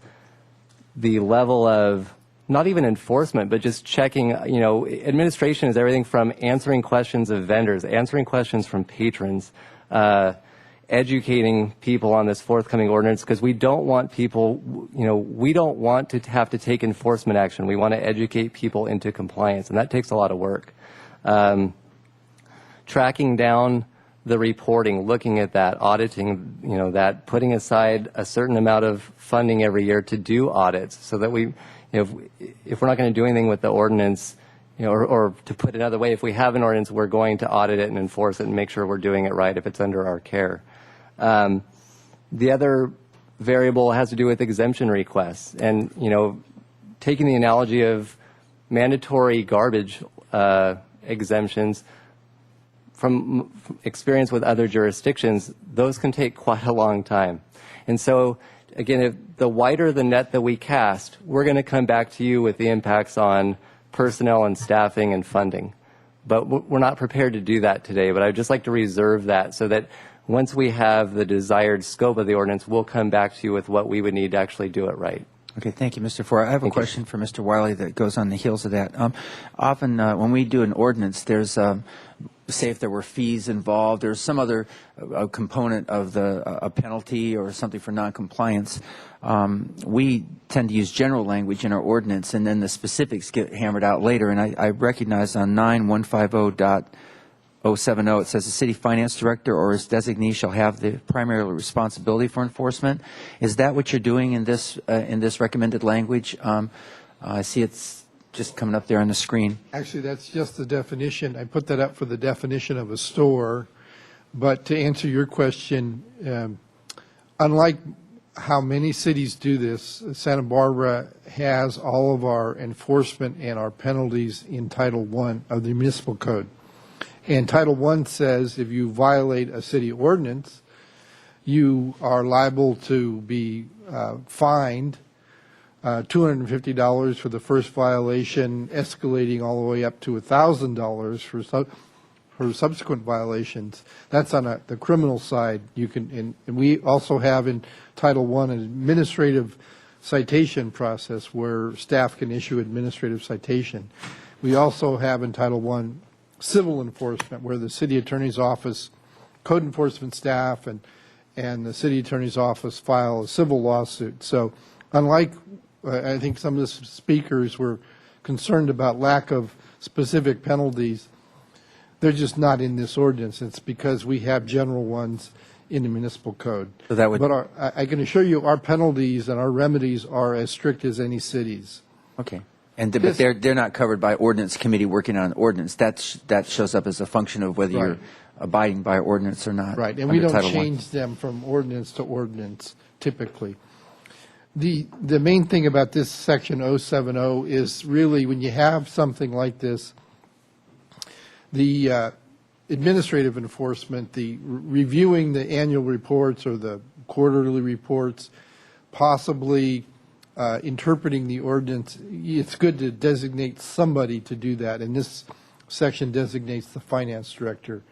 the level of not even enforcement, but just checking, administration is everything from answering questions of vendors, answering questions from patrons, educating people on this forthcoming ordinance, because we don't want people, we don't want to have to take enforcement action. We want to educate people into compliance, and that takes a lot of work. Tracking down the reporting, looking at that, auditing, that, putting aside a certain amount of funding every year to do audits so that we, if we're not going to do anything with the ordinance, or to put it another way, if we have an ordinance, we're going to audit it and enforce it and make sure we're doing it right if it's under our care. The other variable has to do with exemption requests. And, taking the analogy of mandatory garbage exemptions, from experience with other jurisdictions, those can take quite a long time. And so, again, if the wider the net that we cast, we're going to come back to you with the impacts on personnel and staffing and funding. But we're not prepared to do that today. But I'd just like to reserve that so that once we have the desired scope of the ordinance, we'll come back to you with what we would need to actually do it right. Okay, thank you, Mr. Ford. I have a question for Mr. Wiley that goes on the heels of that. Often when we do an ordinance, there's, say if there were fees involved, there's some other component of a penalty or something for noncompliance. We tend to use general language in our ordinance, and then the specifics get hammered out later. And I recognize on 9150.070, it says the city finance director or his designee shall have the primary responsibility for enforcement. Is that what you're doing in this recommended language? I see it's just coming up there on the screen. Actually, that's just the definition. I put that up for the definition of a store. But to answer your question, unlike how many cities do this, Santa Barbara has all of our enforcement and our penalties in Title I of the municipal code. And Title I says if you violate a city ordinance, you are liable to be fined $250 for the first violation, escalating all the way up to $1,000 for subsequent violations. That's on the criminal side. You can, and we also have in Title I an administrative citation process where staff can issue administrative citation. We also have in Title I civil enforcement, where the city attorney's office, code enforcement staff, and the city attorney's office file a civil lawsuit. So unlike, I think some of the speakers were concerned about lack of specific penalties, they're just not in this ordinance. It's because we have general ones in the municipal code. So that would, but I can assure you our penalties and our remedies are as strict as any city's. okay. But they're not covered by ordinance committee working on an ordinance. That shows up as a function of whether you're abiding by ordinance or not. Right, and we don't change them from ordinance to ordinance typically. The main thing about this section 070 is really when you have something like this, the administrative enforcement, the reviewing the annual reports or the quarterly reports, possibly interpreting the ordinance, it's good to designate somebody to do that. And this section designates the finance director.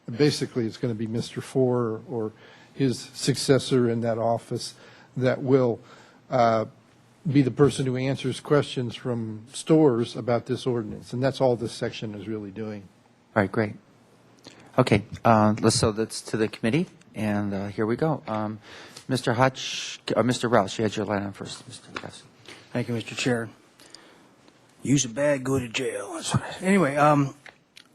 And basically, it's going to be Mr. Ford or his successor in that office that will be the person who answers questions from stores about this ordinance. And that's all this section is really doing. All right, great. Okay, so that's to the committee, and here we go. Mr. Mr. Rouse, you had your line on first. Mr. Rouse. Thank you, Mr. Chair. Use a bag, go to jail. Anyway,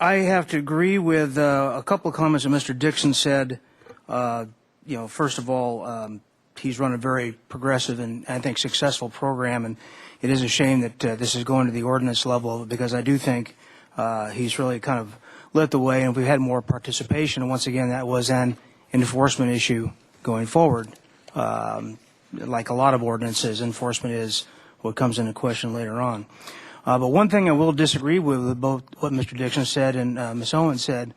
I have to agree with a couple of comments that Mr. Dixon said. First of all, he's run a very progressive and I think successful program, and it is a shame that this is going to the ordinance level because I do think he's really kind of lit the way, and if we had more participation, and once again, that was an enforcement issue going forward. Like a lot of ordinances, enforcement is what comes into question later on. But one thing I will disagree with both what Mr. Dixon said and Ms. Owen said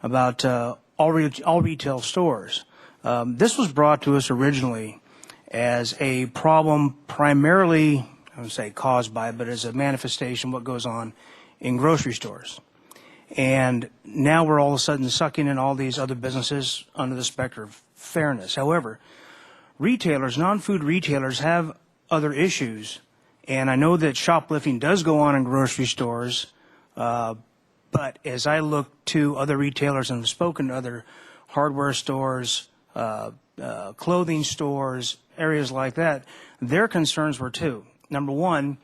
about all retail stores. This was brought to us originally as a problem primarily, I would say caused by, but as a manifestation of what goes on in grocery stores. And now we're all of a sudden sucking in all these other businesses under the specter of fairness. However, retailers, non-food retailers, have other issues, And I know that shoplifting does go on in grocery stores, but as I look to other retailers and have spoken to other hardware stores, clothing stores, areas like that, their concerns were two. Number one,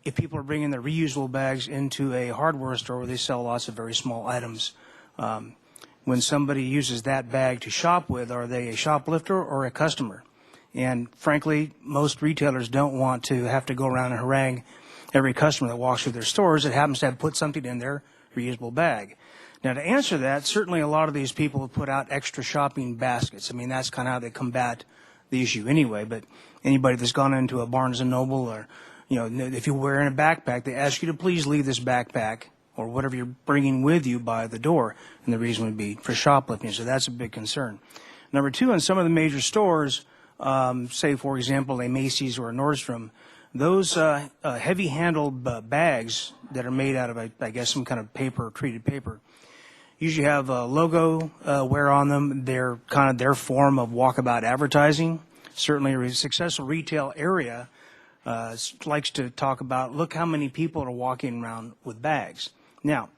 if people are bringing their reusable bags into a hardware store where they sell lots of very small items, when somebody uses that bag to shop with, are they a shoplifter or a customer? And frankly, most retailers don't want to have to go around and harangue every customer that walks through their stores that happens to have put something in their reusable bag. Now, to answer that, certainly a lot of these people have put out extra shopping baskets. I mean, that's kind of how they combat the issue anyway. But anybody that's gone into a Barnes & Noble or, you know, if you're wearing a backpack, they ask you to please leave this backpack or whatever you're bringing with you by the door. And the reason would be for shoplifting. So that's a big concern. Number two, in some of the major stores, say, for example, a Macy's or a Nordstrom, those heavy-handled bags that are made out of, I guess, some kind of paper, treated paper, usually have a logo wear on them. They're kind of their form of walkabout advertising. Certainly a successful retail area likes to talk about, look how many people are walking around with bags. Now,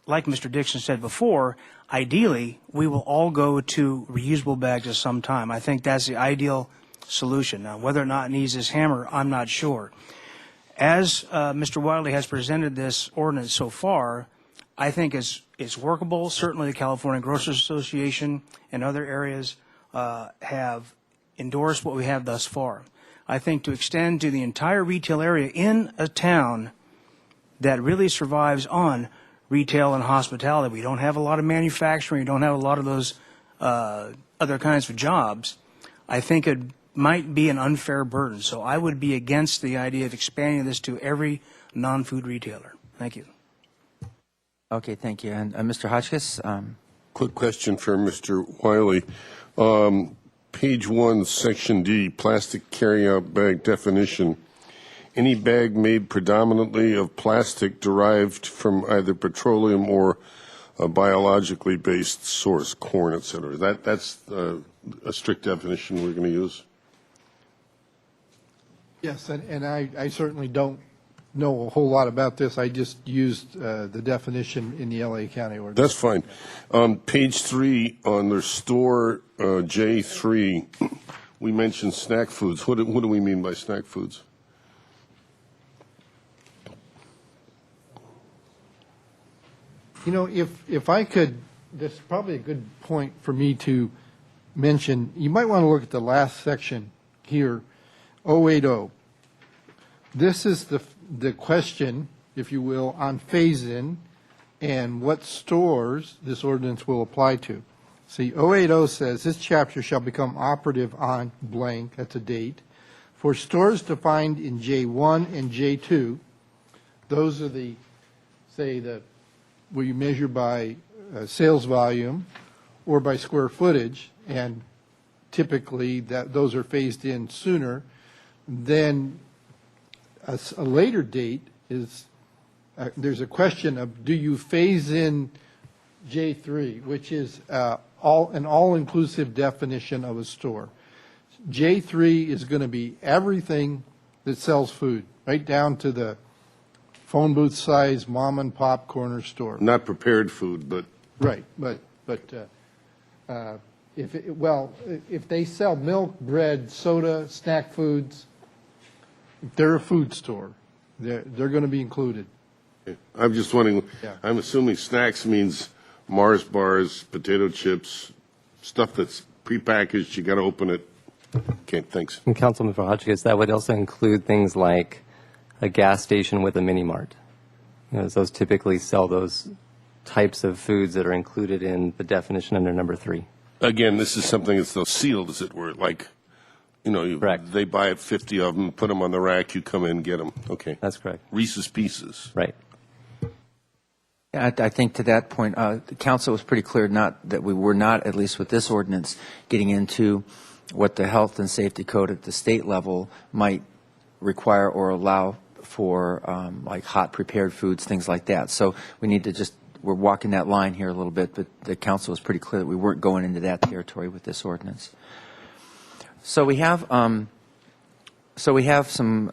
like Mr. Dixon said before, ideally, we will all go to reusable bags at some time. I think that's the ideal solution. Now, whether or not it needs this hammer, I'm not sure. As Mr. Wiley has presented this ordinance so far, I think it's workable. Certainly the California Grocers Association and other areas have endorsed what we have thus far. I think to extend to the entire retail area in a town that really survives on retail and hospitality, we don't have a lot of manufacturing, we don't have a lot of those other kinds of jobs, I think it might be an unfair burden. So I would be against the idea of expanding this to every non-food retailer. Thank you. Okay, thank you. And Mr. Hotchkiss? Quick question for Mr. Wiley. Page 1, Section D, plastic carryout bag definition. Any bag made predominantly of plastic derived from either petroleum or a biologically based source, corn, et cetera. That's a strict definition we're going to use? Yes, and I certainly don't know a whole lot about this. I just used the definition in the LA County ordinance. That's fine. Page 3 on their store J3, we mentioned snack foods. What do we mean by snack foods? You know, if I could, this is probably a good point for me to mention. You might want to look at the last section here, 080. This is the question, if you will, on phase-in and what stores this ordinance will apply to. See, 080 says, this chapter shall become operative on blank, that's a date, for stores defined in J1 and J2. Those are the, say, where you measure by sales volume or by square footage, and typically those are phased in sooner. Then a later date is, there's a question of, do you phase in J3, which is an all-inclusive definition of a store. J3 is going to be everything that sells food, right down to the phone booth size mom and pop corner store. Not prepared food, but right. But if they sell milk, bread, soda, snack foods, if they're a food store, they're going to be included. I'm just wondering. Yeah. I'm assuming snacks means Mars bars, potato chips, stuff that's prepackaged. You got to open it. Okay, thanks. And Councilman Hotchkiss, that would also include things like a gas station with a mini mart. You know, those typically sell those types of foods that are included in the definition under number 3. Again, this is something that's still sealed, as it were. Like, you know, they buy 50 of them, put them on the rack, you come in and get them. Okay. That's correct. Reese's Pieces. Right. Yeah, I think to that point, the council was pretty clear that we were not, at least with this ordinance, getting into what the health and safety code at the state level might require or allow for like hot prepared foods, things like that. So we need to we're walking that line here a little bit, but the council was pretty clear that we weren't going into that territory with this ordinance. So we have So we have some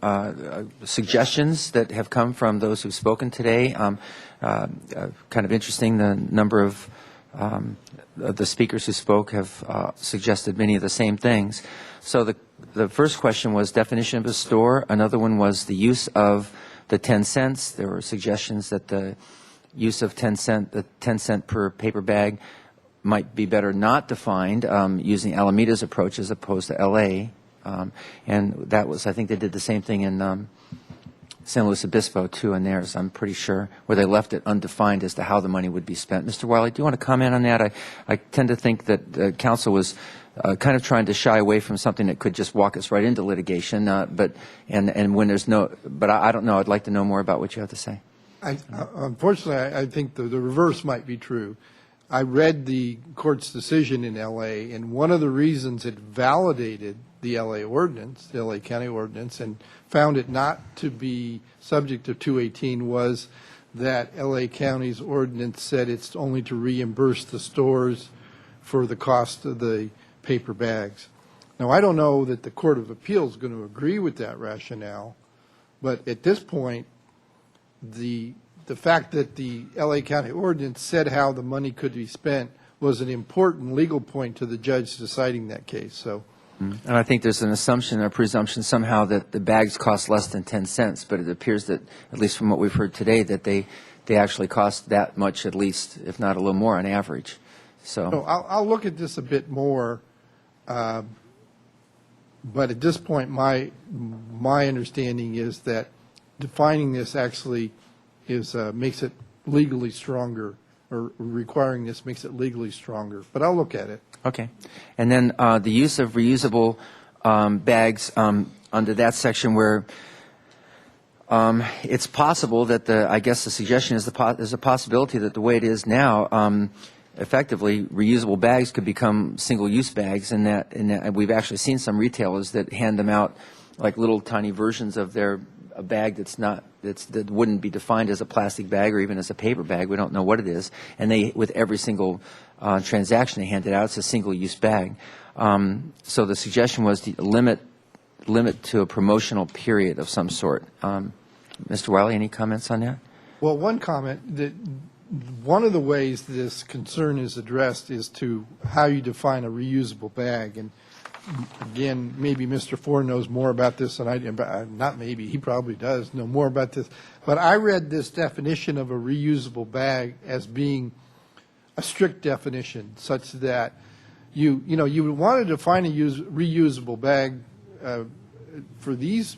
suggestions that have come from those who've spoken today. Kind of interesting, the number of the speakers who spoke have suggested many of the same things. So the first question was definition of a store. Another one was the use of the 10 cents. There were suggestions that the use of the 10 cent per paper bag might be better not defined using Alameda's approach as opposed to L.A. And that was, I think they did the same thing in San Luis Obispo, too, in theirs, I'm pretty sure, where they left it undefined as to how the money would be spent. Mr. Wiley, do you want to comment on that? I tend to think that council was kind of trying to shy away from something that could just walk us right into litigation, but when there's no, but I don't know. I'd like to know more about what you have to say. Unfortunately, I think the reverse might be true. I read the court's decision in L.A., and one of the reasons it validated the L.A. ordinance, the L.A. County ordinance, and found it not to be subject to 218 was that L.A. County's ordinance said it's only to reimburse the stores for the cost of the paper bags. Now, I don't know that the Court of Appeals is going to agree with that rationale, but at this point, the fact that the L.A. County ordinance said how the money could be spent was an important legal point to the judge deciding that case. So, and I think there's an assumption or presumption somehow that the bags cost less than 10 cents, but it appears that, at least from what we've heard today, that they actually cost that much at least, if not a little more on average. So I'll look at this a bit more, but at this point, my understanding is that defining this actually makes it legally stronger, or requiring this makes it legally stronger. But I'll look at it. Okay. And then the use of reusable bags under that section where it's possible that I guess the suggestion is there's a possibility that the way it is now, effectively reusable bags could become single-use bags, and that we've actually seen some retailers that hand them out like little tiny versions of their a bag that wouldn't be defined as a plastic bag or even as a paper bag. We don't know what it is. And with every single transaction they hand it out, it's a single-use bag. So the suggestion was to limit to a promotional period of some sort. Mr. Wiley, any comments on that? Well, one comment, that one of the ways this concern is addressed is to how you define a reusable bag. And again, maybe Mr. Ford knows more about this than I do. Not maybe, he probably does know more about this. But I read this definition of a reusable bag as being a strict definition, such that you would want to define a reusable bag for these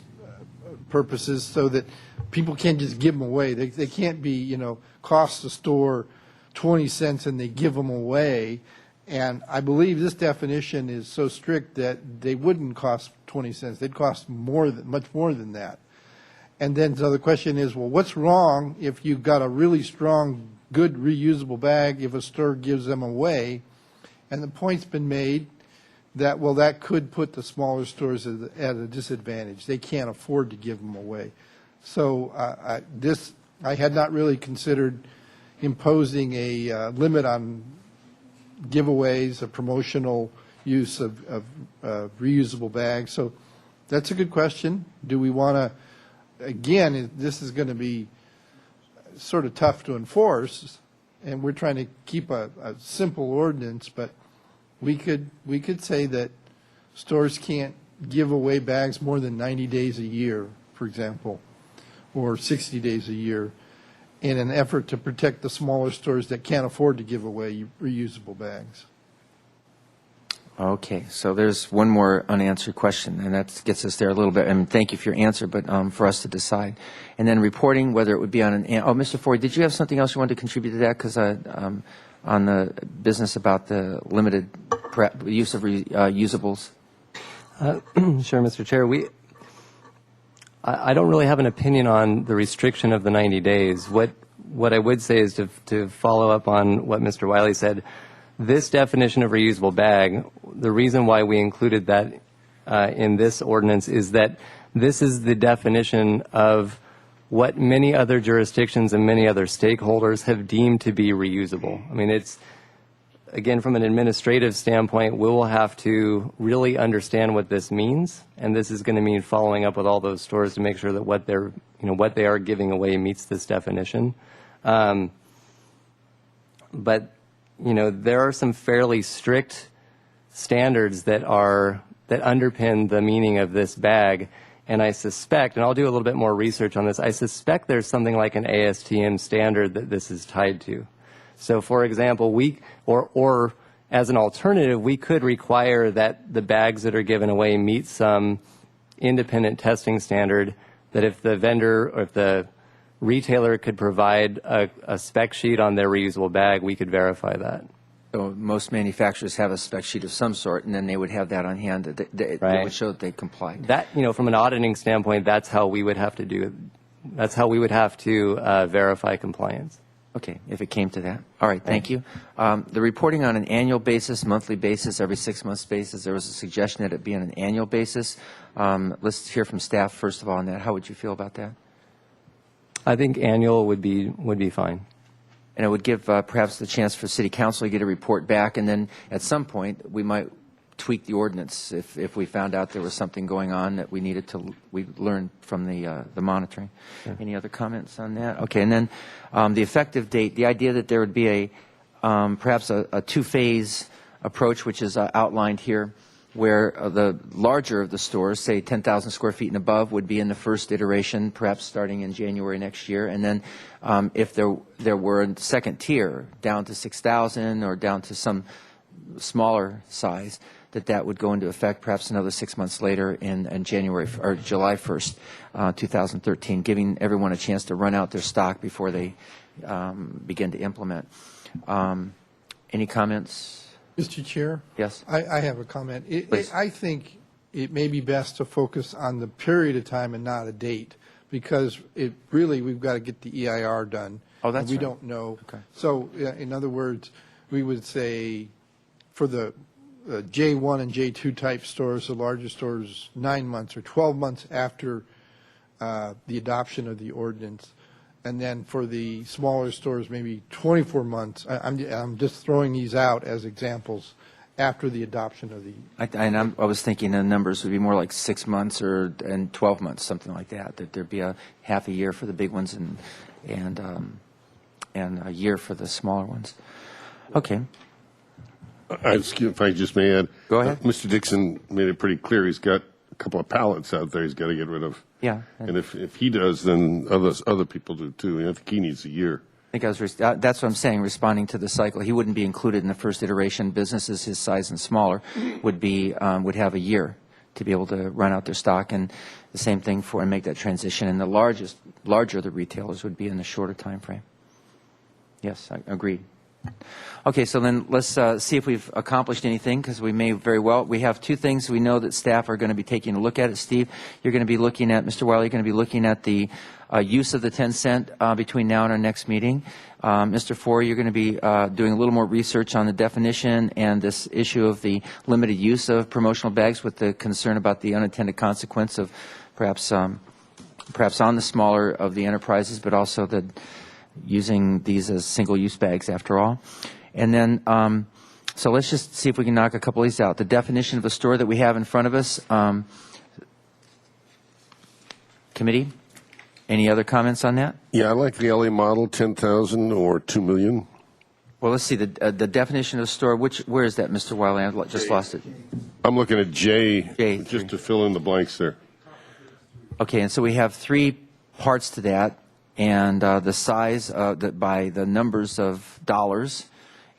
purposes so that people can't just give them away. They can't be, cost the store 20 cents and they give them away. And I believe this definition is so strict that they wouldn't cost 20 cents. They'd cost much more than that. And then so the question is, well, what's wrong if you've got a really strong, good reusable bag if a store gives them away? And the point's been made that, well, that could put the smaller stores at a disadvantage. They can't afford to give them away. So I had not really considered imposing a limit on giveaways, a promotional use of reusable bags. So that's a good question. Do we want to, again, this is going to be sort of tough to enforce, and we're trying to keep a simple ordinance, but we could say that stores can't give away bags more than 90 days a year, for example, or 60 days a year, in an effort to protect the smaller stores that can't afford to give away reusable bags. Okay, so there's one more unanswered question, and that gets us there a little bit. And thank you for your answer, but for us to decide. And then reporting, whether it would be on an... Mr. Ford, did you have something else you wanted to contribute to that? Because on the business about the limited use of usables. Sure, Mr. Chair. I don't really have an opinion on the restriction of the 90 days. What I would say is to follow up on what Mr. Wiley said. This definition of reusable bag, the reason why we included that in this ordinance is that this is the definition of what many other jurisdictions and many other stakeholders have deemed to be reusable. I mean, again, from an administrative standpoint, we will have to really understand what this means, and this is going to mean following up with all those stores to make sure that what they're, what they are giving away meets this definition. But there are some fairly strict standards that underpin the meaning of this bag, and I suspect, and I'll do a little bit more research on this, I suspect there's something like an ASTM standard that this is tied to. So, for example, or as an alternative, we could require that the bags that are given away meet some independent testing standard, that if the vendor or if the retailer could provide a spec sheet on their reusable bag, we could verify that. So most manufacturers have a spec sheet of some sort, and then they would have that on hand that would show that they complied. That, from an auditing standpoint, that's how we would have to do it. That's how we would have to verify compliance. Okay, if it came to that. All right, thank you. The reporting on an annual basis, monthly basis, every 6 months basis, there was a suggestion that it be on an annual basis. Let's hear from staff first of all on that. How would you feel about that? I think annual would be fine. And it would give perhaps the chance for City Council to get a report back, and then at some point we might tweak the ordinance if we found out there was something going on that we needed to learn from the monitoring. Sure. Any other comments on that? Okay, and then the effective date, the idea that there would be perhaps a two-phase approach, which is outlined here, where the larger of the stores, say 10,000 square feet and above, would be in the first iteration, perhaps starting in January next year. And then if there were a second tier, down to 6,000 or down to some smaller size, that would go into effect perhaps another 6 months later in January or July 1st, 2013, giving everyone a chance to run out their stock before they begin to implement. Any comments? Mr. Chair? Yes. I have a comment. Please. I think it may be best to focus on the period of time and not a date, because we've got to get the EIR done. Oh, that's we right. don't know. Okay. So, in other words, we would say for the J1 and J2 type stores, the larger stores, 9 months or 12 months after the adoption of the ordinance. And then for the smaller stores, maybe 24 months. I'm just throwing these out as examples after the adoption of the. I was thinking the numbers would be more like 6 months and 12 months, something like that. That there'd be a half a year for the big ones and a year for the smaller ones. Okay. If I just may add. Go ahead. Mr. Dixon made it pretty clear he's got a couple of pallets out there he's got to get rid of. Yeah. And if he does, then other people do too. And I think he needs a year. I think that's what I'm saying, responding to the cycle. He wouldn't be included in the first iteration. Businesses his size and smaller would have a year to be able to run out their stock, and the same thing and make that transition. And the larger the retailers would be in the shorter time frame. Yes, I agreed. Okay, so then let's see if we've accomplished anything, because we may very well. We have two things we know that staff are going to be taking a look at. Steve, you're going to be looking at, Mr. Wiley, you're going to be looking at the use of the 10 cent between now and our next meeting. Mr. Forey, you're going to be doing a little more research on the definition and this issue of the limited use of promotional bags, with the concern about the unintended consequence of perhaps on the smaller of the enterprises, but also the using these as single-use bags after all. And then, so let's just see if we can knock a couple of these out. The definition of a store that we have in front of us. Committee, any other comments on that? Yeah, I like the LA model, 10,000 or 2 million. Well, let's see, the definition of store, where is that, Mr. Wiley? I just lost it. I'm looking at J, J3. just to fill in the blanks there. Okay, and so we have three parts to that. And the size by the numbers of dollars,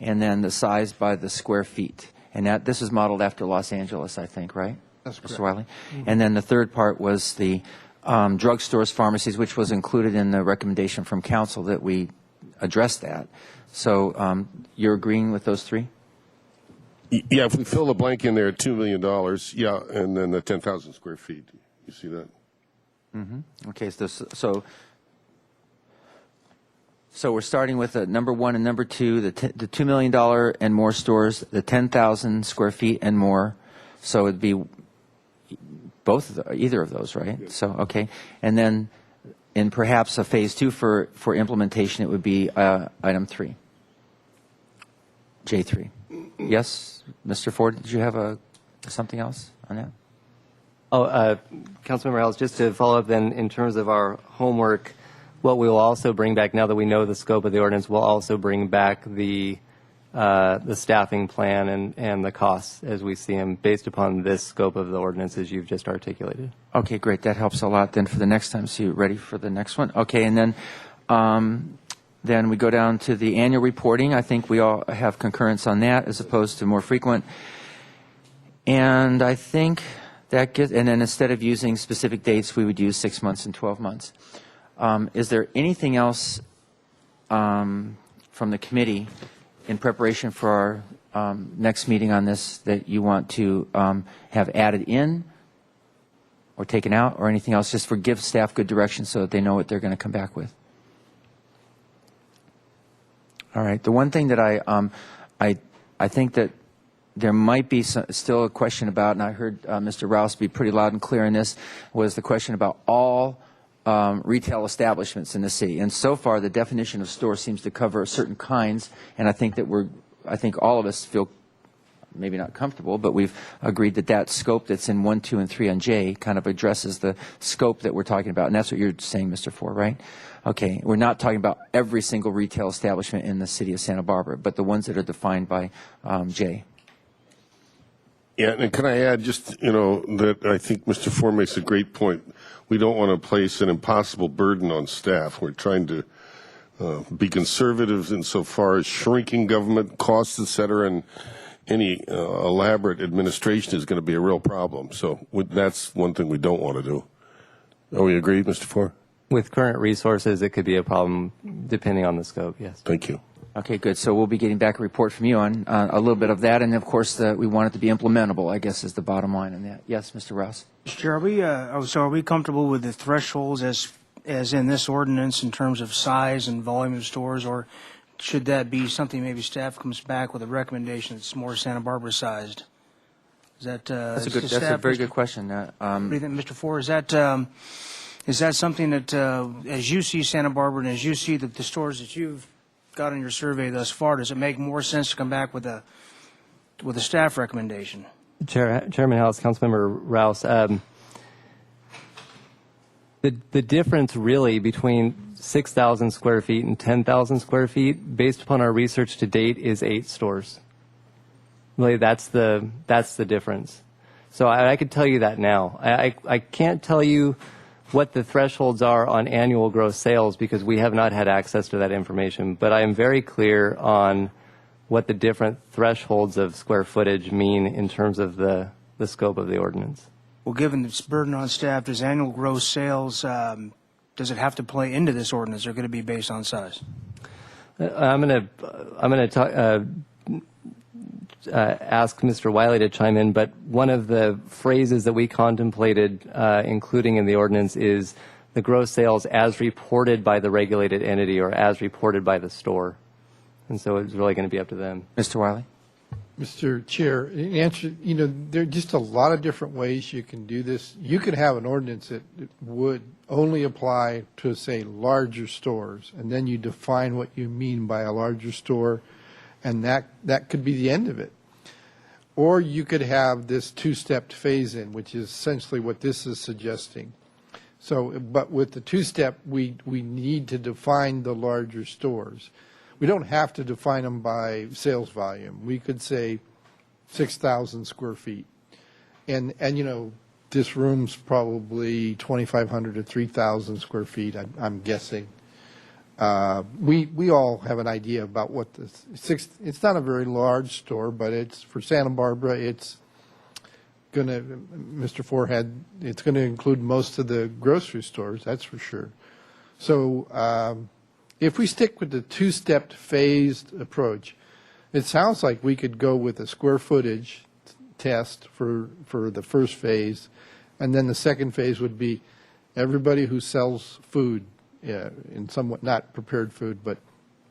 and then the size by the square feet. And this is modeled after Los Angeles, I think, right? That's correct. Mr. Wiley? Mm-hmm. And then the third part was the drugstores, pharmacies, which was included in the recommendation from council that we address that. So you're agreeing with those three? Yeah, if we fill the blank in there at $2 million, yeah, and then the 10,000 square feet. You see that? Mm-hmm. Okay, so we're starting with number one and number two, the $2 million and more stores, the 10,000 square feet and more. So it'd be either of those, right? Yeah. So, okay. And then in perhaps a phase two for implementation, it would be item 3, J3. Yes, Mr. Ford, did you have something else on that? Councilmember House, just to follow up then, in terms of our homework, what we will also bring back, now that we know the scope of the ordinance, we'll also bring back the staffing plan and the costs as we see them based upon this scope of the ordinance as you've just articulated. Okay, great. That helps a lot then for the next time. So you ready for the next one? Okay, and then we go down to the annual reporting. I think we all have concurrence on that as opposed to more frequent. And I think that gets, and then instead of using specific dates, we would use 6 months and 12 months. Is there anything else from the committee in preparation for our next meeting on this that you want to have added in or taken out or anything else, just for give staff good direction so that they know what they're going to come back with? All right. The one thing that I think that there might be still a question about, and I heard Mr. Rouse be pretty loud and clear in this, was the question about all retail establishments in the city. And so far, the definition of store seems to cover certain kinds, and I think that I think all of us feel maybe not comfortable, but we've agreed that that scope that's in 1, 2, and 3 on J kind of addresses the scope that we're talking about, and that's what you're saying, Mr. Ford, right? Okay, we're not talking about every single retail establishment in the city of Santa Barbara, but the ones that are defined by J. Yeah, and can I add just, that I think Mr. Ford makes a great point. We don't want to place an impossible burden on staff. We're trying to be conservative insofar as shrinking government costs, et cetera, and any elaborate administration is going to be a real problem. So that's one thing we don't want to do. Are we agreed, Mr. Ford? With current resources, it could be a problem depending on the scope, yes. Thank you. Okay, good. So we'll be getting back a report from you on a little bit of that, and of course, we want it to be implementable, I guess, is the bottom line on that. Yes, Mr. Rouse? Mr. Chair, are we comfortable with the thresholds as in this ordinance in terms of size and volume of stores, or should that be something maybe staff comes back with a recommendation that's more Santa Barbara sized? Is that That's a very good question. What do you think, Mr. Ford? Is that something that, as you see Santa Barbara and as you see the stores that you've got in your survey thus far, does it make more sense to come back with a staff recommendation? Chairman House, Councilmember Rouse, the difference really between 6,000 square feet and 10,000 square feet, based upon our research to date, is 8 stores. Really, that's the difference. So I could tell you that now. I can't tell you what the thresholds are on annual gross sales because we have not had access to that information. But I am very clear on what the different thresholds of square footage mean in terms of the scope of the ordinance. Well, given this burden on staff, does annual gross sales, does it have to play into this ordinance, or going to be based on size? I'm going to ask Mr. Wiley to chime in, but one of the phrases that we contemplated including in the ordinance is the gross sales as reported by the regulated entity or as reported by the store. And so it's really going to be up to them. Mr. Wiley? Mr. Chair, in answer, there are just a lot of different ways you can do this. You could have an ordinance that would only apply to, say, larger stores, and then you define what you mean by a larger store, and that could be the end of it. Or you could have this two-step phase-in, which is essentially what this is suggesting. So, but with the two-step, we need to define the larger stores. We don't have to define them by sales volume. We could say 6,000 square feet. And this room's probably 2,500 to 3,000 square feet, I'm guessing. We all have an idea about what it's not a very large store, but it's, for Santa Barbara, it's going to, Mr. Forhead, it's going to include most of the grocery stores, that's for sure. So if we stick with the two-step phased approach, it sounds like we could go with a square footage test for the first phase, and then the second phase would be everybody who sells food, in somewhat not prepared food, but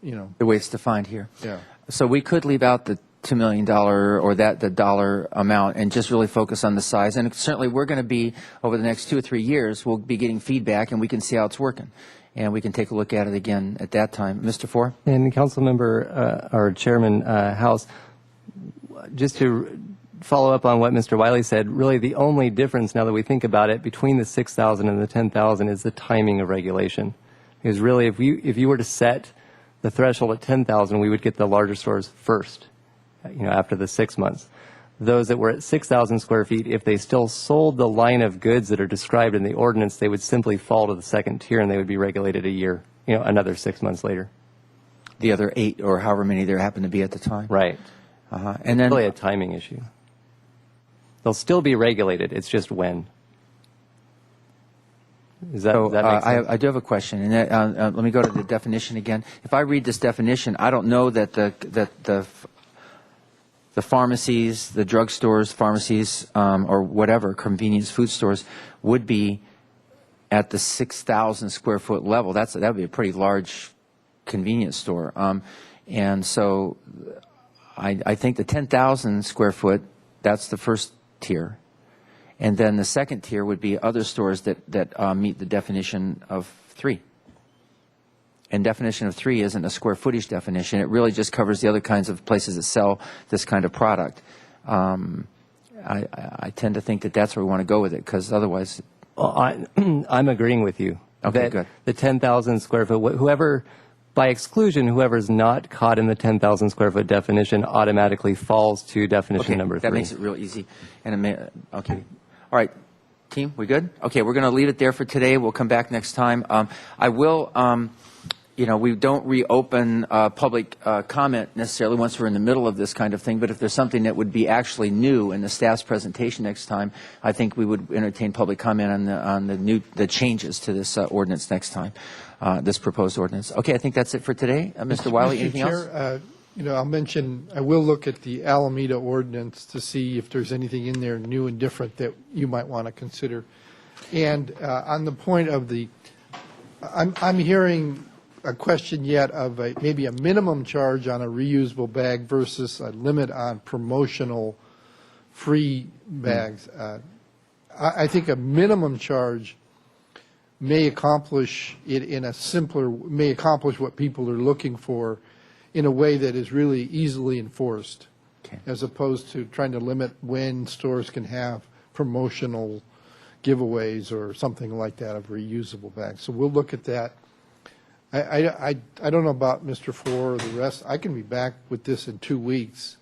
the way it's defined here. Yeah. So we could leave out the $2 million or the dollar amount and just really focus on the size. And certainly we're going to be, over the next 2 or 3 years, we'll be getting feedback and we can see how it's working. And we can take a look at it again at that time. Mr. Ford? And Council Member or Chairman House, just to follow up on what Mr. Wiley said, really the only difference now that we think about it between the 6,000 and the 10,000 is the timing of regulation. Because really, if you were to set the threshold at 10,000, we would get the larger stores first, after the 6 months. Those that were at 6,000 square feet, if they still sold the line of goods that are described in the ordinance, they would simply fall to the second tier and they would be regulated a year, another 6 months later. The other 8 or however many there happen to be at the time. Right. And then Really a timing issue. They'll still be regulated. It's just when. Does that make sense? I do have a question, and let me go to the definition again. If I read this definition, I don't know that the pharmacies, the drugstores, pharmacies, or whatever, convenience food stores would be at the 6,000 square foot level. That would be a pretty large convenience store. And so I think the 10,000 square foot, that's the first tier. And then the second tier would be other stores that meet the definition of 3. And definition of 3 isn't a square footage definition. It really just covers the other kinds of places that sell this kind of product. I tend to think that that's where we want to go with it, because otherwise... Well, I'm agreeing with you. Okay, good. The 10,000 square foot, whoever, by exclusion, whoever's not caught in the 10,000 square foot definition automatically falls to definition number 3. That makes it real easy. Okay. All right, team, we good? Okay, we're going to leave it there for today. We'll come back next time. I will, we don't reopen public comment necessarily once we're in the middle of this kind of thing, but if there's something that would be actually new in the staff's presentation next time, I think we would entertain public comment on the changes to this ordinance next time, this proposed ordinance. Okay, I think that's it for today. Mr. Wiley, anything else? I'll mention, I will look at the Alameda ordinance to see if there's anything in there new and different that you might want to consider. And on the point of I'm hearing a question yet of maybe a minimum charge on a reusable bag versus a limit on promotional free bags. I think a minimum charge may accomplish it may accomplish what people are looking for in a way that is really easily enforced, as opposed to trying to limit when stores can have promotional giveaways or something like that of reusable bags. So we'll look at that. I don't know about Mr. Four or the rest. I can be back with this in 2 weeks.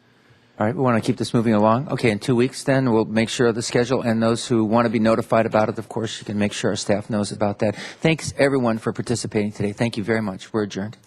All right, we want to keep this moving along. Okay, in 2 weeks then, we'll make sure of the schedule, and those who want to be notified about it, of course, you can make sure our staff knows about that. Thanks, everyone, for participating today. Thank you very much. We're adjourned.